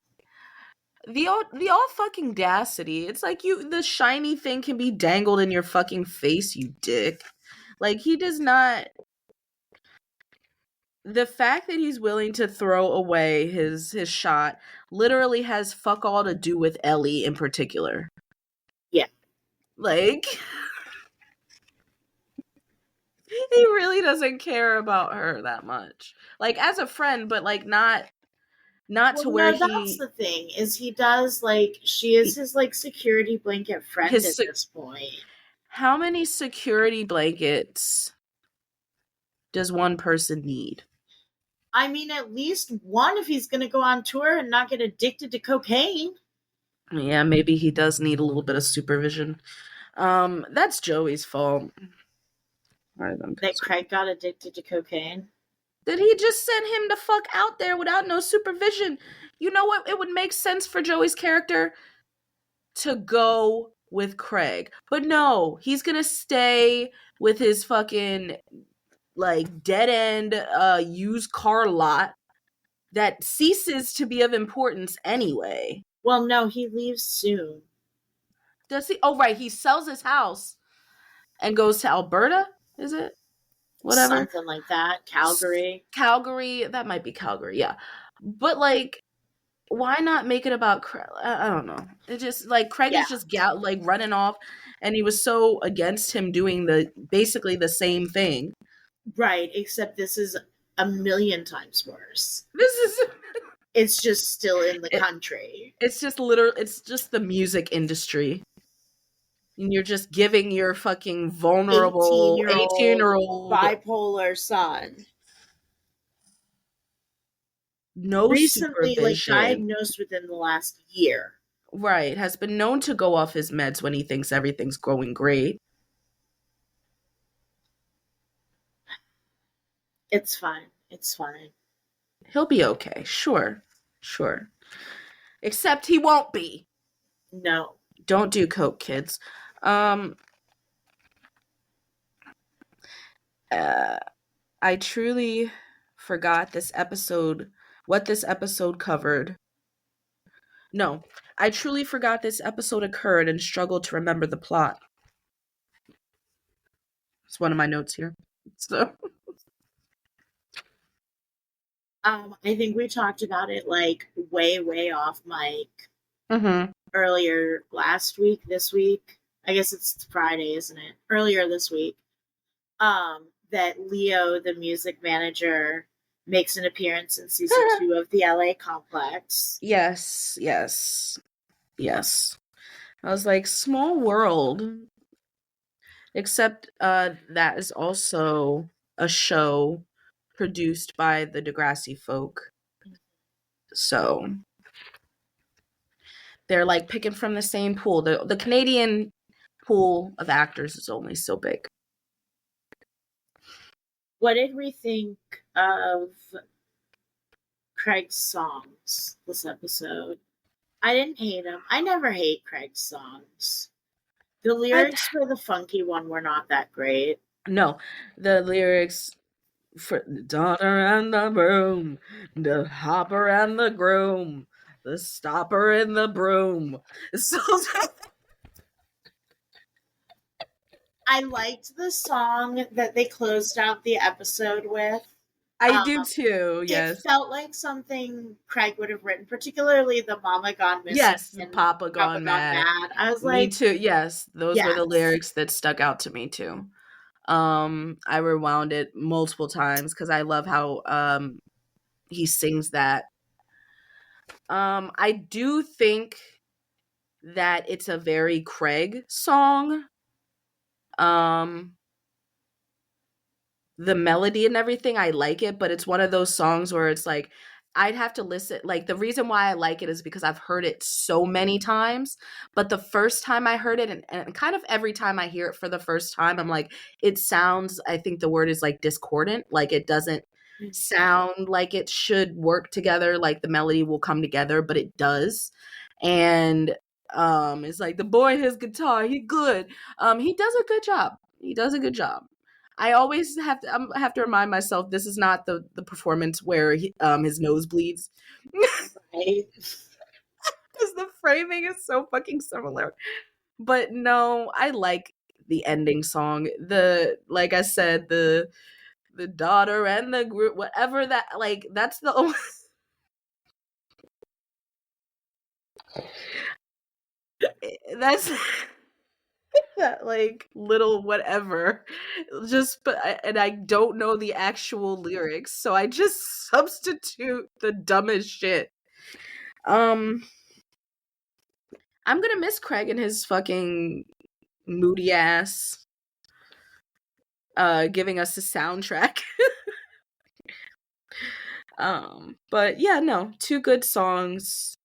the all fucking audacity. It's like the shiny thing can be dangled in your fucking face, you dick. Like he does not. The fact that he's willing to throw away his shot literally has fuck all to do with Ellie in particular. Yeah. Like he really doesn't care about her that much. Like as a friend, but like not to where that's the thing, is he does, like, she is his, like, security blanket friend at this point. How many security blankets does one person need? I mean, at least one if he's going to go on tour and not get addicted to cocaine. Yeah, maybe he does need a little bit of supervision. That's Joey's fault. That Craig got addicted to cocaine. Did he just send him the fuck out there without no supervision? You know what? It would make sense for Joey's character to go with Craig. But no, he's gonna stay with his fucking like dead end used car lot that ceases to be of importance anyway. Well, no, he leaves soon. Does he? Oh, right. He sells his house and goes to Alberta, is it? Whatever. Something like that. Calgary. Calgary. That might be Calgary, yeah. But, like, why not make it about Craig? I don't know. It just, like, Craig is just, like, running off, and he was so against him doing basically the same thing. Right, except this is a million times worse. This is... It's just still in the country. It's just literally, it's just the music industry. And you're just giving your fucking vulnerable 18-year-old bipolar son no recently, supervision. like, diagnosed within the last year. Right, has been known to go off his meds when he thinks everything's going great. It's fine. It's fine. He'll be okay. Sure. Except he won't be. No. Don't do coke, kids. I truly forgot what this episode covered. No, I truly forgot this episode occurred and struggled to remember the plot. It's one of my notes here. So, I think we talked about it, like, way off mic earlier this week. I guess it's Friday, isn't it? Earlier this week. That Leo, the music manager, makes an appearance in season 2 of the LA Complex. Yes. I was like, small world. Except that is also a show produced by the Degrassi folk. So they're like picking from the same pool. The Canadian pool of actors is only so big. What did we think of Craig's songs this episode? I didn't hate them. I never hate Craig's songs. The I, lyrics for the funky one were not that great. no, the lyrics for the daughter and the broom, the hopper and the groom, the stopper and the broom. So I liked the song that they closed out the episode with. I Um, do too. it Yes, felt like something Craig would have written, particularly the Mama Gone Missing yes. and Papa Papa gone Gone mad. Mad. I was Me like, too. Yes, those were the yes. lyrics that stuck out to me too. I rewound it multiple times because I love how he sings that. I do think that it's a very Craig song. Um, the melody and everything, I like it, but it's one of those songs where it's like I'd have to listen. Like the reason why I like it is because I've heard it so many times. But the first time I heard it, and kind of every time I hear it for the first time, I'm like, it sounds, I think the word is like discordant. Like it doesn't sound like it should work together. Like the melody will come together, but it does. And it's like the boy, his guitar, he good. He does a good job. He does a good job. I always have to remind myself this is not the performance where his nose bleeds Right? because the framing is so fucking similar. But no, I like the ending song. The like I said, the daughter and the group, whatever that like that's the only that's that like little whatever just but and I don't know the actual lyrics, so I just substitute the dumbest shit. um I'm gonna miss Craig and his fucking moody ass giving us a soundtrack. But yeah, no, two good songs.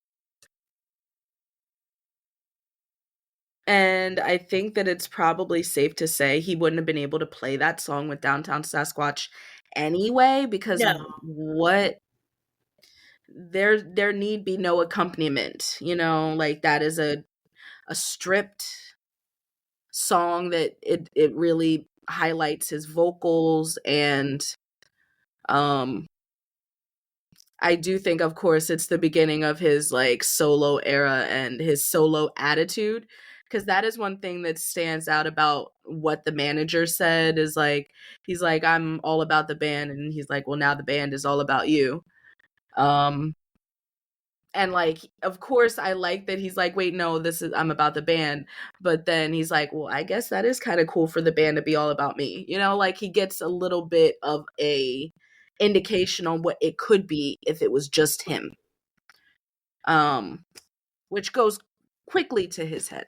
And I think that it's probably safe to say he wouldn't have been able to play that song with Downtown Sasquatch anyway, because No. what there need be no accompaniment, like that is a stripped song that it really highlights his vocals. And um I do think, of course, it's the beginning of his like solo era and his solo attitude, because that is one thing that stands out about what the manager said is like he's like, I'm all about the band, and he's like, well, now the band is all about you. um and like, of course, I like that he's like, wait, no, this is, I'm about the band. But then he's like, well, I guess that is kind of cool for the band to be all about me, like he gets a little bit of a indication on what it could be if it was just him, um which goes quickly to his head.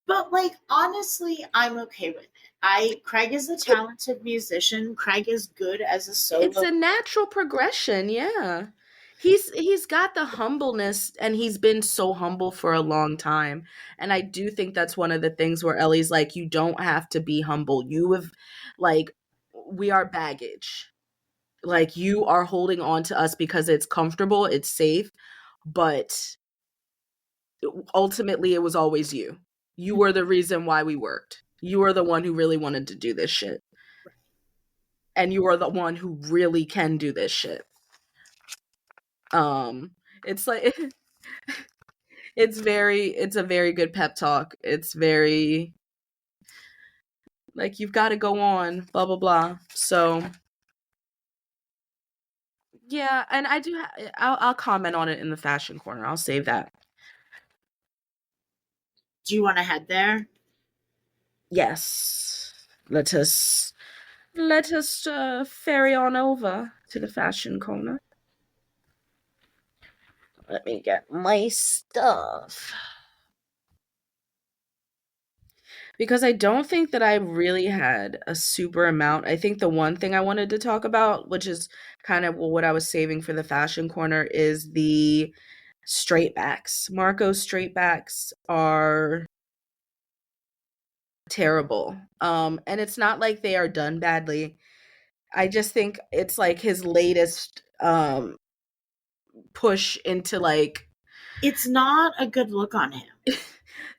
But like honestly, I'm okay with it. Craig is a talented musician. Craig is good as a It's solo. a natural progression, yeah. He's got the humbleness, and he's been so humble for a long time. And I do think that's one of the things where Ellie's like, you don't have to be humble. You have, like, we are baggage. Like, you are holding on to us because it's comfortable, it's safe, but ultimately it was always you. You were the reason why we worked. You were the one who really wanted to do this shit. And you are the one who really can do this shit. It's like it's a very good pep talk. It's very like, you've got to go on, blah blah blah. So yeah, and I do I'll comment on it in the fashion corner. I'll save that. Do you want to head there? Yes. Let us ferry on over to the fashion corner. Let me get my stuff. Because I don't think that I really had a super amount. I think the one thing I wanted to talk about, which is kind of what I was saving for the fashion corner, is the straight backs. Marco's straight backs are terrible. And it's not like they are done badly. I just think it's like his latest push into like It's not a good look on him.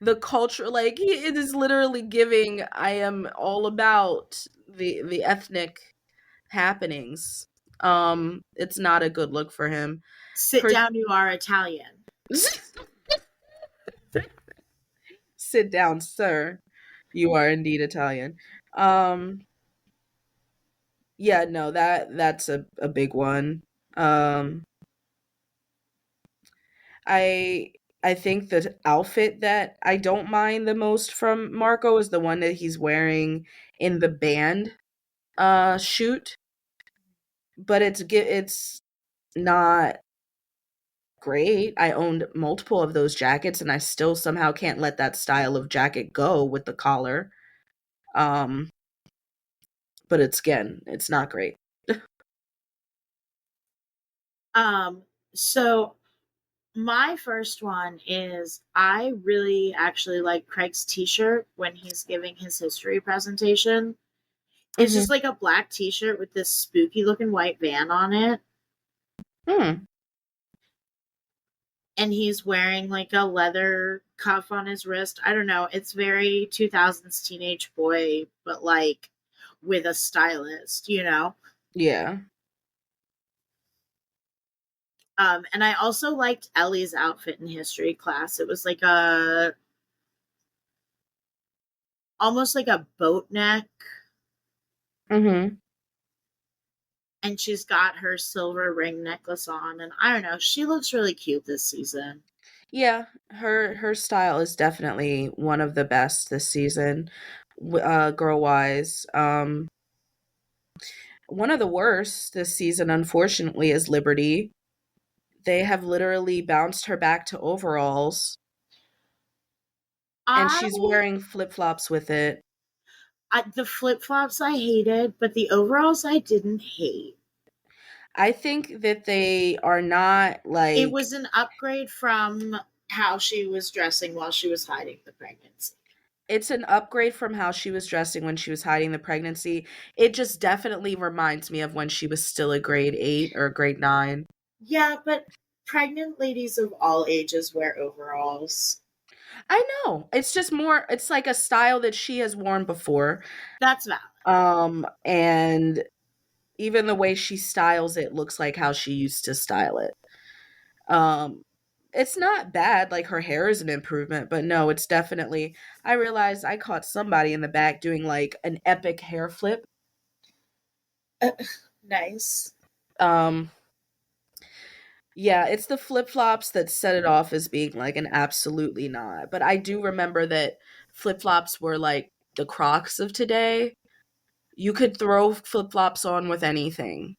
the culture, like it is literally giving I am all about the ethnic happenings. It's not a good look for him. Sit down, you are Italian. Sit down, sir. You are indeed Italian. Um yeah, no, that's a big one. Um I I think the outfit that I don't mind the most from Marco is the one that he's wearing in the band shoot, but it's not great. I owned multiple of those jackets and I still somehow can't let that style of jacket go with the collar. Um but it's not great. So my first one is I really actually like Craig's t-shirt when he's giving his history presentation. It's Mhm. just like a black t-shirt with this spooky looking white van on it. Hmm. And he's wearing like a leather cuff on his wrist. I don't know. It's very 2000s teenage boy, but like with a stylist, you know? Yeah. And I also liked Ellie's outfit in history class. It was like a almost like a boat neck, Mhm. and she's got her silver ring necklace on. And I don't know, she looks really cute this season. Yeah, her style is definitely one of the best this season, girl wise. One of the worst this season, unfortunately, is Liberty. They have literally bounced her back to overalls, and I, she's wearing flip flops with it. the flip flops I hated, but the overalls I didn't hate. I think that they are not It like was an upgrade from how she was dressing while she was hiding the pregnancy. it's an upgrade from how she was dressing when she was hiding the pregnancy. It just definitely reminds me of when she was still a grade 8 or grade 9. Yeah, but pregnant ladies of all ages wear overalls. I know. It's just more it's like a style that she has worn before. That's valid. And even the way she styles it looks like how she used to style it. Um it's not bad, like her hair is an improvement, but no, it's definitely I realized I caught somebody in the back doing like an epic hair flip. Nice. Um Yeah, it's the flip-flops that set it off as being like an absolutely not. But I do remember that flip-flops were like the Crocs of today. You could throw flip-flops on with anything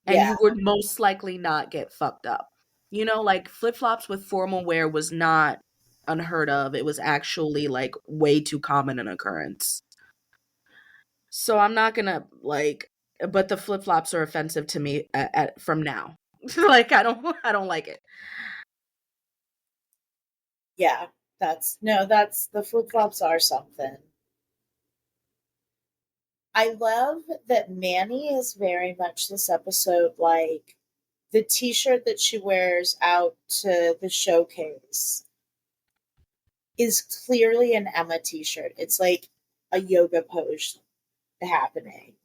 and Yeah. you would most likely not get fucked up. You know, like flip-flops with formal wear was not unheard of. It was actually like way too common an occurrence. So I'm not gonna like, but the flip-flops are offensive to me from now. Like I don't like it. Yeah. That's no, that's the flip flops are something. I love that Manny is very much this episode like the t shirt that she wears out to the showcase is clearly an Emma t shirt. It's like a yoga pose happening.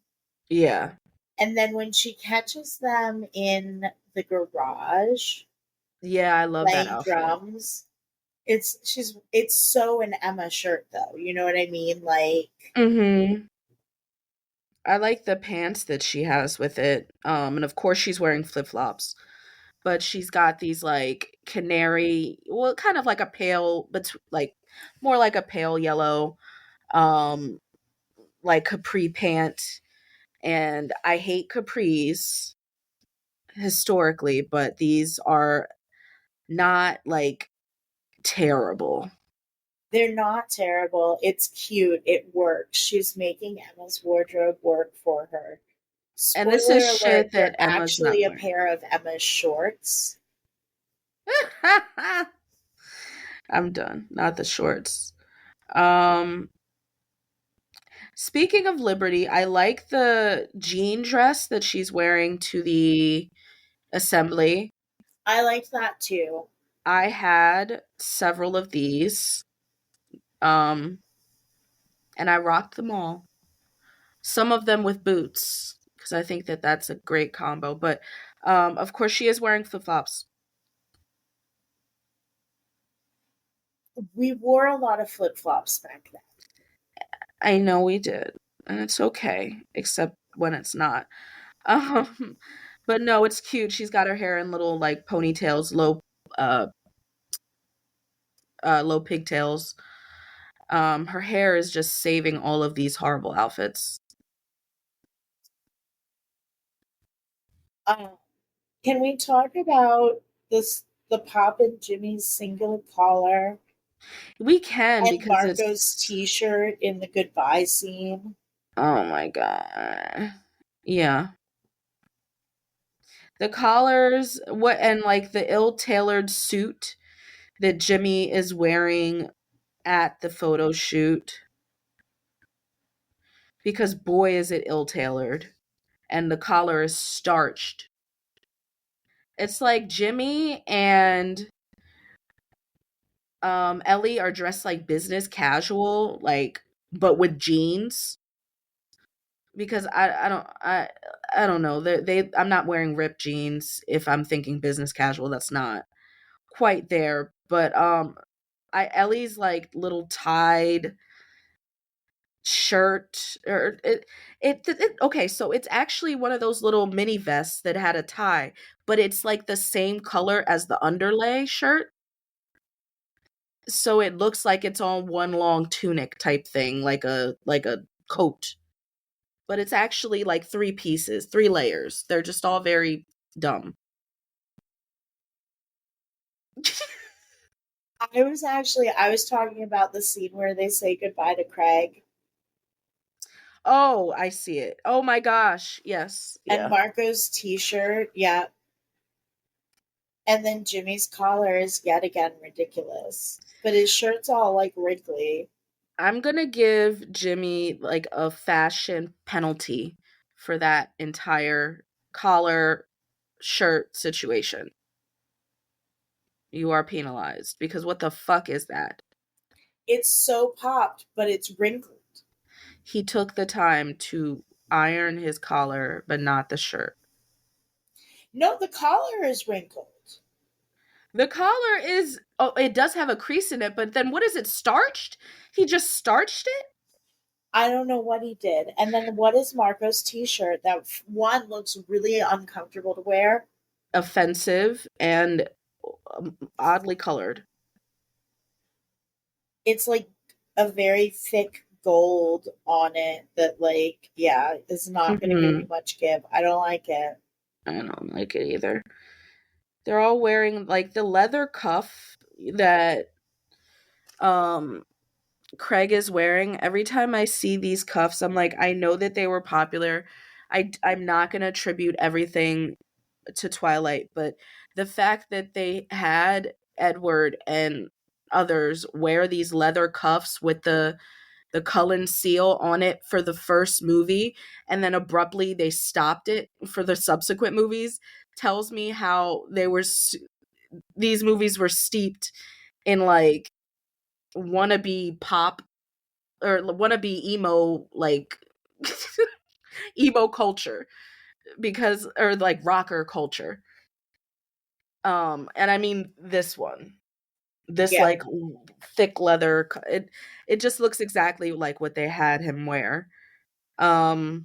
Yeah. And then when she catches them in the garage Yeah, I love that playing outfit. drums, it's so an Emma shirt though. You know what I mean? Like Mhm. I like the pants that she has with it. And of course she's wearing flip-flops, but she's got these like canary, well, kind of like a pale, but like more like a pale yellow, um, like capri pant. And I hate capris historically, but these are not like terrible. They're not terrible. It's cute. It works. She's making Emma's wardrobe work for her. And this is Spoiler alert, shit that they're Emma's actually not a wearing. pair of Emma's shorts. I'm done. Not the shorts. Um, Speaking of Liberty, I like the jean dress that she's wearing to the assembly. I liked that too. I had several of these. Um, and I rocked them all. Some of them with boots because I think that that's a great combo. But of course, she is wearing flip flops. We wore a lot of flip flops back then. I know we did, and it's okay, except when it's not. Um, but no, it's cute. She's got her hair in little like ponytails, uh, low pigtails. Her hair is just saving all of these horrible outfits. Um, can we talk about this? The Pop and Jimmy's single collar We can and because Marco's it's T-shirt in the goodbye scene. oh my god. Yeah. The collars, what and like the ill-tailored suit that Jimmy is wearing at the photo shoot because boy is it ill-tailored and the collar is starched. It's like Jimmy and Ellie are dressed like business casual, like but with jeans because I don't know. I'm not wearing ripped jeans if I'm thinking business casual. That's not quite there. But I Ellie's like little tied shirt or it okay, so it's actually one of those little mini vests that had a tie, but it's like the same color as the underlay shirt. So it looks like it's on one long tunic type thing, like a coat. But it's actually like three pieces, three layers. They're just all very dumb. I was talking about the scene where they say goodbye to Craig Oh, I see it. Oh my gosh. Yes. and Yeah. Marco's T-shirt. Yeah. And then Jimmy's collar is yet again ridiculous. But his shirt's all like wrinkly. I'm going to give Jimmy like a fashion penalty for that entire collar shirt situation. You are penalized because what the fuck is that? It's so popped, but it's wrinkled. He took the time to iron his collar, but not the shirt. No, the collar is wrinkled. The collar is, oh, it does have a crease in it, but then what is it, starched? He just starched it? I don't know what he did. And then what is Marco's T-shirt? That one looks really uncomfortable to wear. Offensive and oddly colored. It's like a very thick gold on it that, like, yeah, is not going to give you Mhm. much give. I don't like it. I don't like it either. They're all wearing like the leather cuff that um Craig is wearing. Every time I see these cuffs, I'm like, I know that they were popular. I'm not going to attribute everything to Twilight, but the fact that they had Edward and others wear these leather cuffs with the Cullen seal on it for the first movie and then abruptly they stopped it for the subsequent movies tells me how these movies were steeped in like wannabe pop or wannabe emo like emo culture because or like rocker culture. And I mean this one. This Yeah. like thick leather it just looks exactly like what they had him wear. Um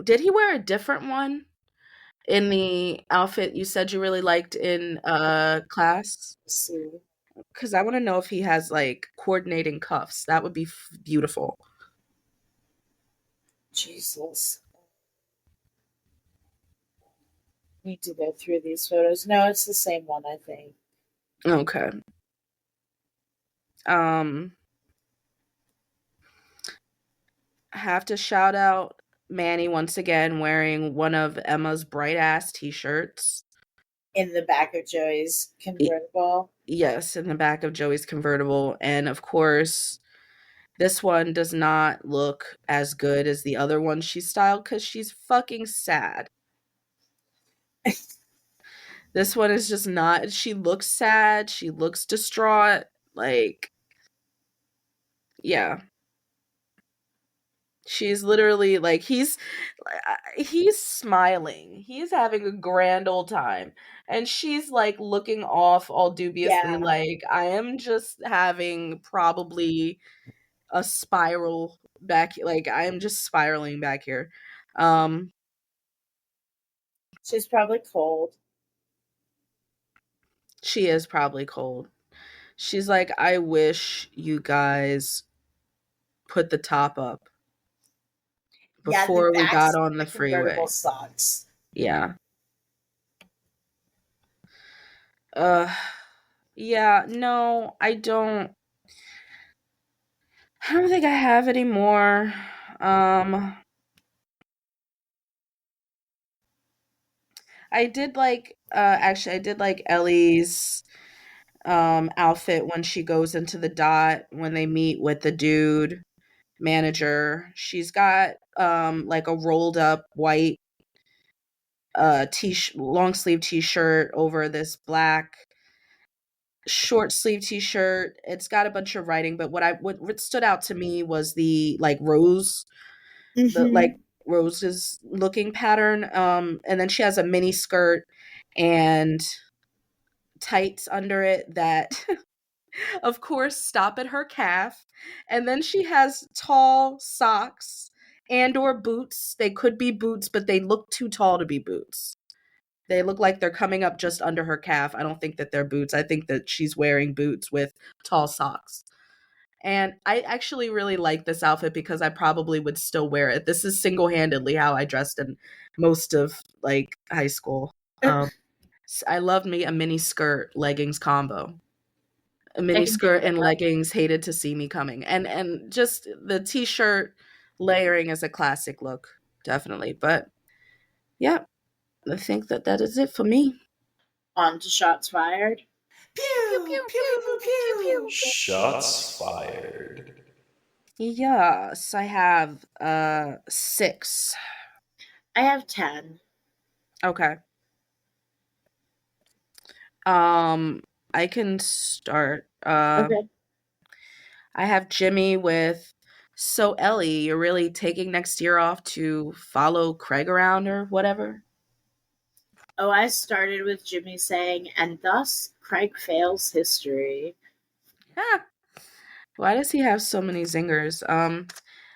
did he wear a different one in the outfit you said you really liked in class? Let's see. Cuz I want to know if he has like coordinating cuffs. That would be beautiful. Jesus. Need to go through these photos. No, it's the same one, I think. Okay. Um, have to shout out Manny once again wearing one of Emma's bright ass t-shirts. In the back of Joey's Y- convertible. Yes, in the back of Joey's convertible. And of course, this one does not look as good as the other one she styled because she's fucking sad. This one is just not, she looks sad, she looks distraught. Like, yeah. She's literally like he's smiling. He's having a grand old time. And she's like looking off all dubiously Yeah. like I am just having probably a spiral back, like I am just spiraling back here. Um She's probably cold. she is probably cold. She's like I wish you guys put the top up Yeah, the before we backs got of on the the convertible freeway. sucks. Yeah. Uh yeah, no, I don't think I have any more. Um, I did like actually I did like Ellie's outfit when she goes into the dot when they meet with the dude manager. She's got like a rolled up white long sleeve t-shirt over this black short sleeve t-shirt. It's got a bunch of writing, but what stood out to me was the like the Mm-hmm. like roses looking pattern, and then she has a mini skirt and tights under it that of course stop at her calf, and then she has tall socks and or boots. They could be boots but they look too tall to be boots. They look like they're coming up just under her calf. I don't think that they're boots. I think that she's wearing boots with tall socks. And I actually really like this outfit because I probably would still wear it. This is single-handedly how I dressed in most of like high school. Um, I loved me a mini skirt leggings combo. A I mini can dig skirt and that. leggings hated to see me coming. And just the t-shirt layering is a classic look, definitely. But yeah, I think that that is it for me. On to shots fired. Pew Pew, pew pew, pew, pew pew pew. pew. Shots fired. Yes, I have 6. I have 10. Okay. Um, I can start. Okay. I have Jimmy with, so Ellie, you're really taking next year off to follow Craig around or whatever? Oh, I started with Jimmy saying, and thus Craig fails history. Ah, why does he have so many zingers?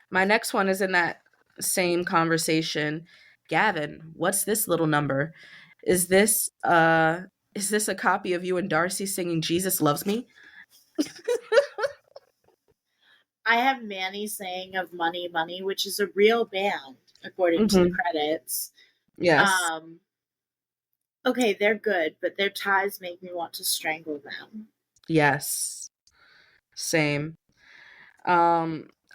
My next one is in that same conversation. Gavin, what's this little number? Is this is this a copy of you and Darcy singing Jesus Loves Me? I have Manny saying of Money Money, which is a real band, according to the Mhm. credits. Yes. Um, okay, they're good, but their ties make me want to strangle them. Yes. Same.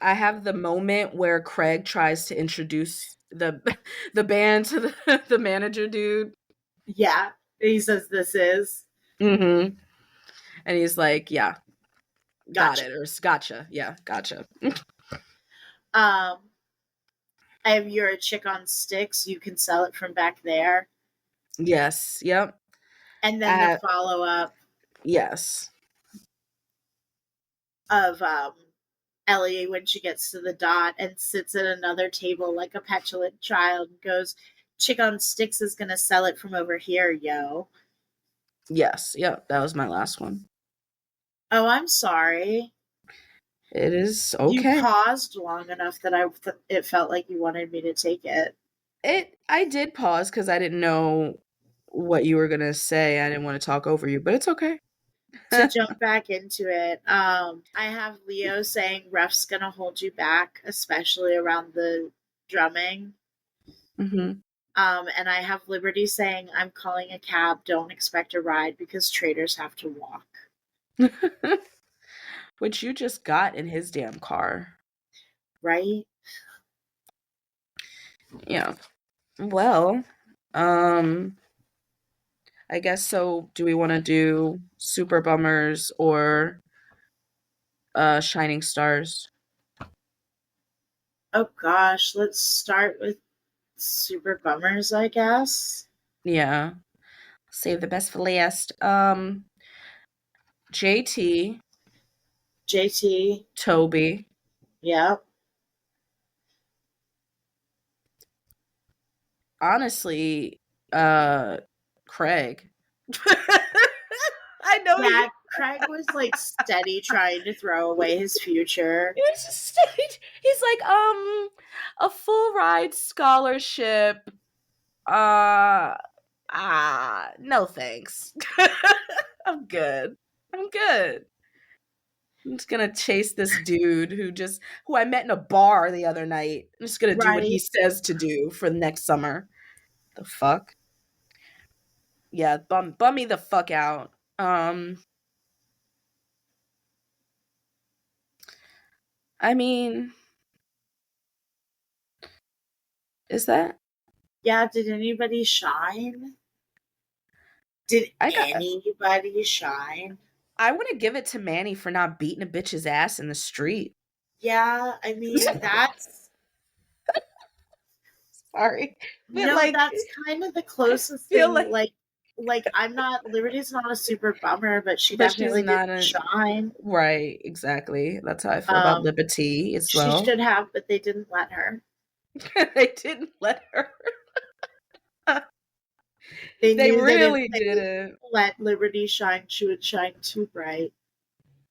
I have the moment where Craig tries to introduce the the band to the manager dude. Yeah, he says this is. Mhm. And he's like, "Yeah, got Gotcha. it." Or "Gotcha. Yeah, gotcha." Um, I have You're a Chick on Sticks. You can sell it from back there. Yes. Yep. And then the Uh follow up yes. of Ellie when she gets to the dot and sits at another table like a petulant child and goes, Chick on Sticks is going to sell it from over here, yo. Yes. Yep. That was my last one. Oh, I'm sorry. It is You okay. paused long enough that it felt like you wanted me to take it. I did pause cuz I didn't know what you were going to say. I didn't want to talk over you, but it's okay. To jump back into it, I have Leo saying Ref's gonna hold you back, especially around the drumming. Mhm. And I have Liberty saying I'm calling a cab, don't expect a ride because traders have to walk. which you just got in his damn car. Right? Yeah. Well, I guess so. Do we want to do super bummers or shining stars? Oh gosh, let's start with super bummers, I guess. Yeah. Save the best for last. JT, JT, Toby, yep. honestly, Craig. I know you. Yeah, Craig was like steady trying to throw away his future. It's just, he's like, a full ride scholarship. No thanks. I'm good. I'm good. I'm just gonna chase this dude who I met in a bar the other night. I'm just gonna do what he Right. says to do for the next summer. The fuck? Yeah, bum me the fuck out. I mean, is that Yeah, did anybody shine? Did I got anybody shine? I want to give it to Manny for not beating a bitch's ass in the street. Yeah, I mean, that's Sorry. But no, like that's kind of the I closest feel thing. like Like I'm not, Liberty's not a super bummer, but she but she's definitely not didn't a shine. right, exactly. That's how I feel about Liberty as She well. should have, but they didn't let her. They didn't let her. They They knew that if really they didn't. let Liberty shine, she would shine too bright.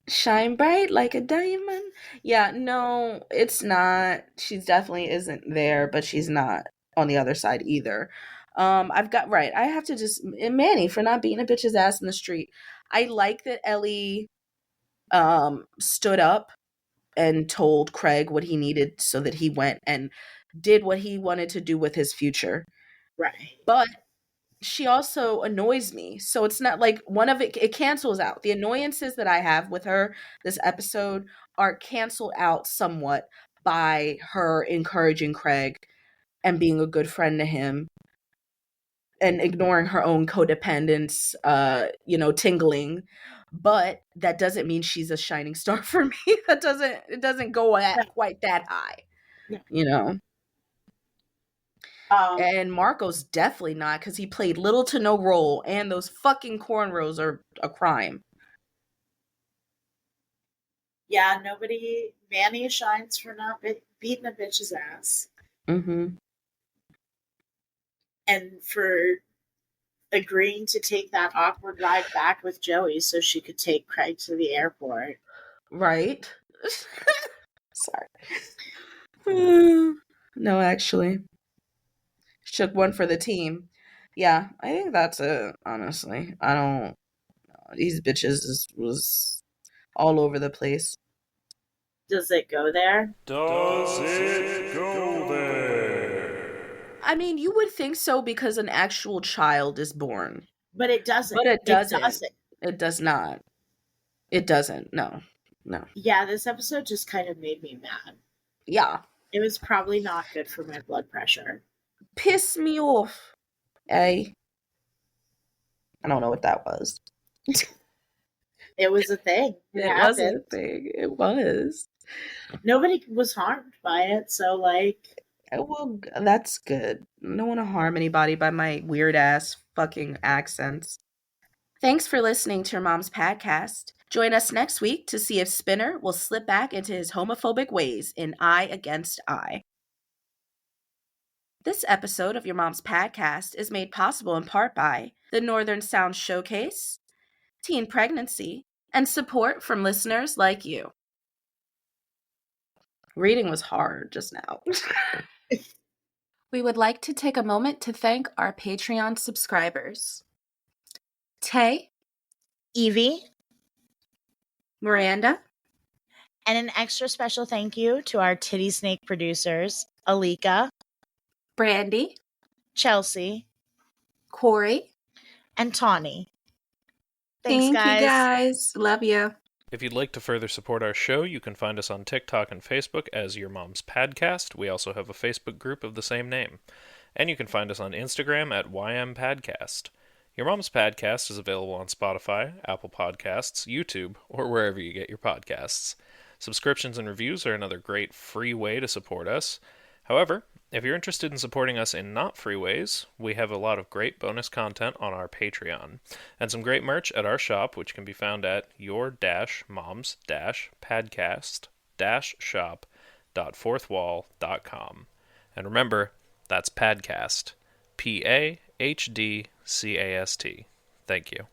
Shine bright like a diamond. Yeah, no, it's not. She definitely isn't there, but she's not on the other side either. I've got right. I have to just Manny for not beating a bitch's ass in the street. I like that Ellie stood up and told Craig what he needed so that he went and did what he wanted to do with his future. Right. But she also annoys me. So it's not like one of it cancels out. The annoyances that I have with her this episode are canceled out somewhat by her encouraging Craig and being a good friend to him and ignoring her own codependence tingling. But that doesn't mean she's a shining star for me. It doesn't go No, at quite that high, no. you know. Um, And Marco's definitely not because he played little to no role, and those fucking cornrows are a crime. yeah, nobody. Manny shines for not beating a bitch's ass, Mm-hmm. and for agreeing to take that awkward ride back with Joey so she could take Craig to the airport. Right? Sorry. No, actually. Shook one for the team. Yeah, I think that's it, honestly. I don't. These bitches was all over the place. Does it go there? Does it go there? I mean, you would think so because an actual child is born, But it doesn't. but it It doesn't. doesn't. It does not. It doesn't. No. No. Yeah, this episode just kind of made me mad. Yeah. It was probably not good for my blood pressure. Piss me off. I don't know what that was. It was a thing. It was a happened. thing. It was. Nobody was harmed by it, so like, Well, that's good. I don't want to harm anybody by my weird ass fucking accents. Thanks for listening to your mom's podcast. Join us next week to see if Spinner will slip back into his homophobic ways in Eye Against Eye. This episode of Your Mom's Podcast is made possible in part by the Northern Sound Showcase, teen pregnancy, and support from listeners like you. Reading was hard just now. We would like to take a moment to thank our Patreon subscribers. Tay, Evie, Miranda, and an extra special thank you to our TiddySnake producers, Alyka, Brandi, Chelsea, Corrie. and Tawny. Thanks, Thank you guys. guys. Love you. If you'd like to further support our show, you can find us on TikTok and Facebook as Your Mom's Pahdcast. We also have a Facebook group of the same name. And you can find us on Instagram at YMPahdcast. Your Mom's Pahdcast is available on Spotify, Apple Podcasts, YouTube, or wherever you get your podcasts. Subscriptions and reviews are another great free way to support us. However, if you're interested in supporting us in not free ways, we have a lot of great bonus content on our Patreon, and some great merch at our shop, which can be found at your-moms-padcast-shop.fourthwall.com. And remember, that's Pahdcast. Pahdcast. Thank you.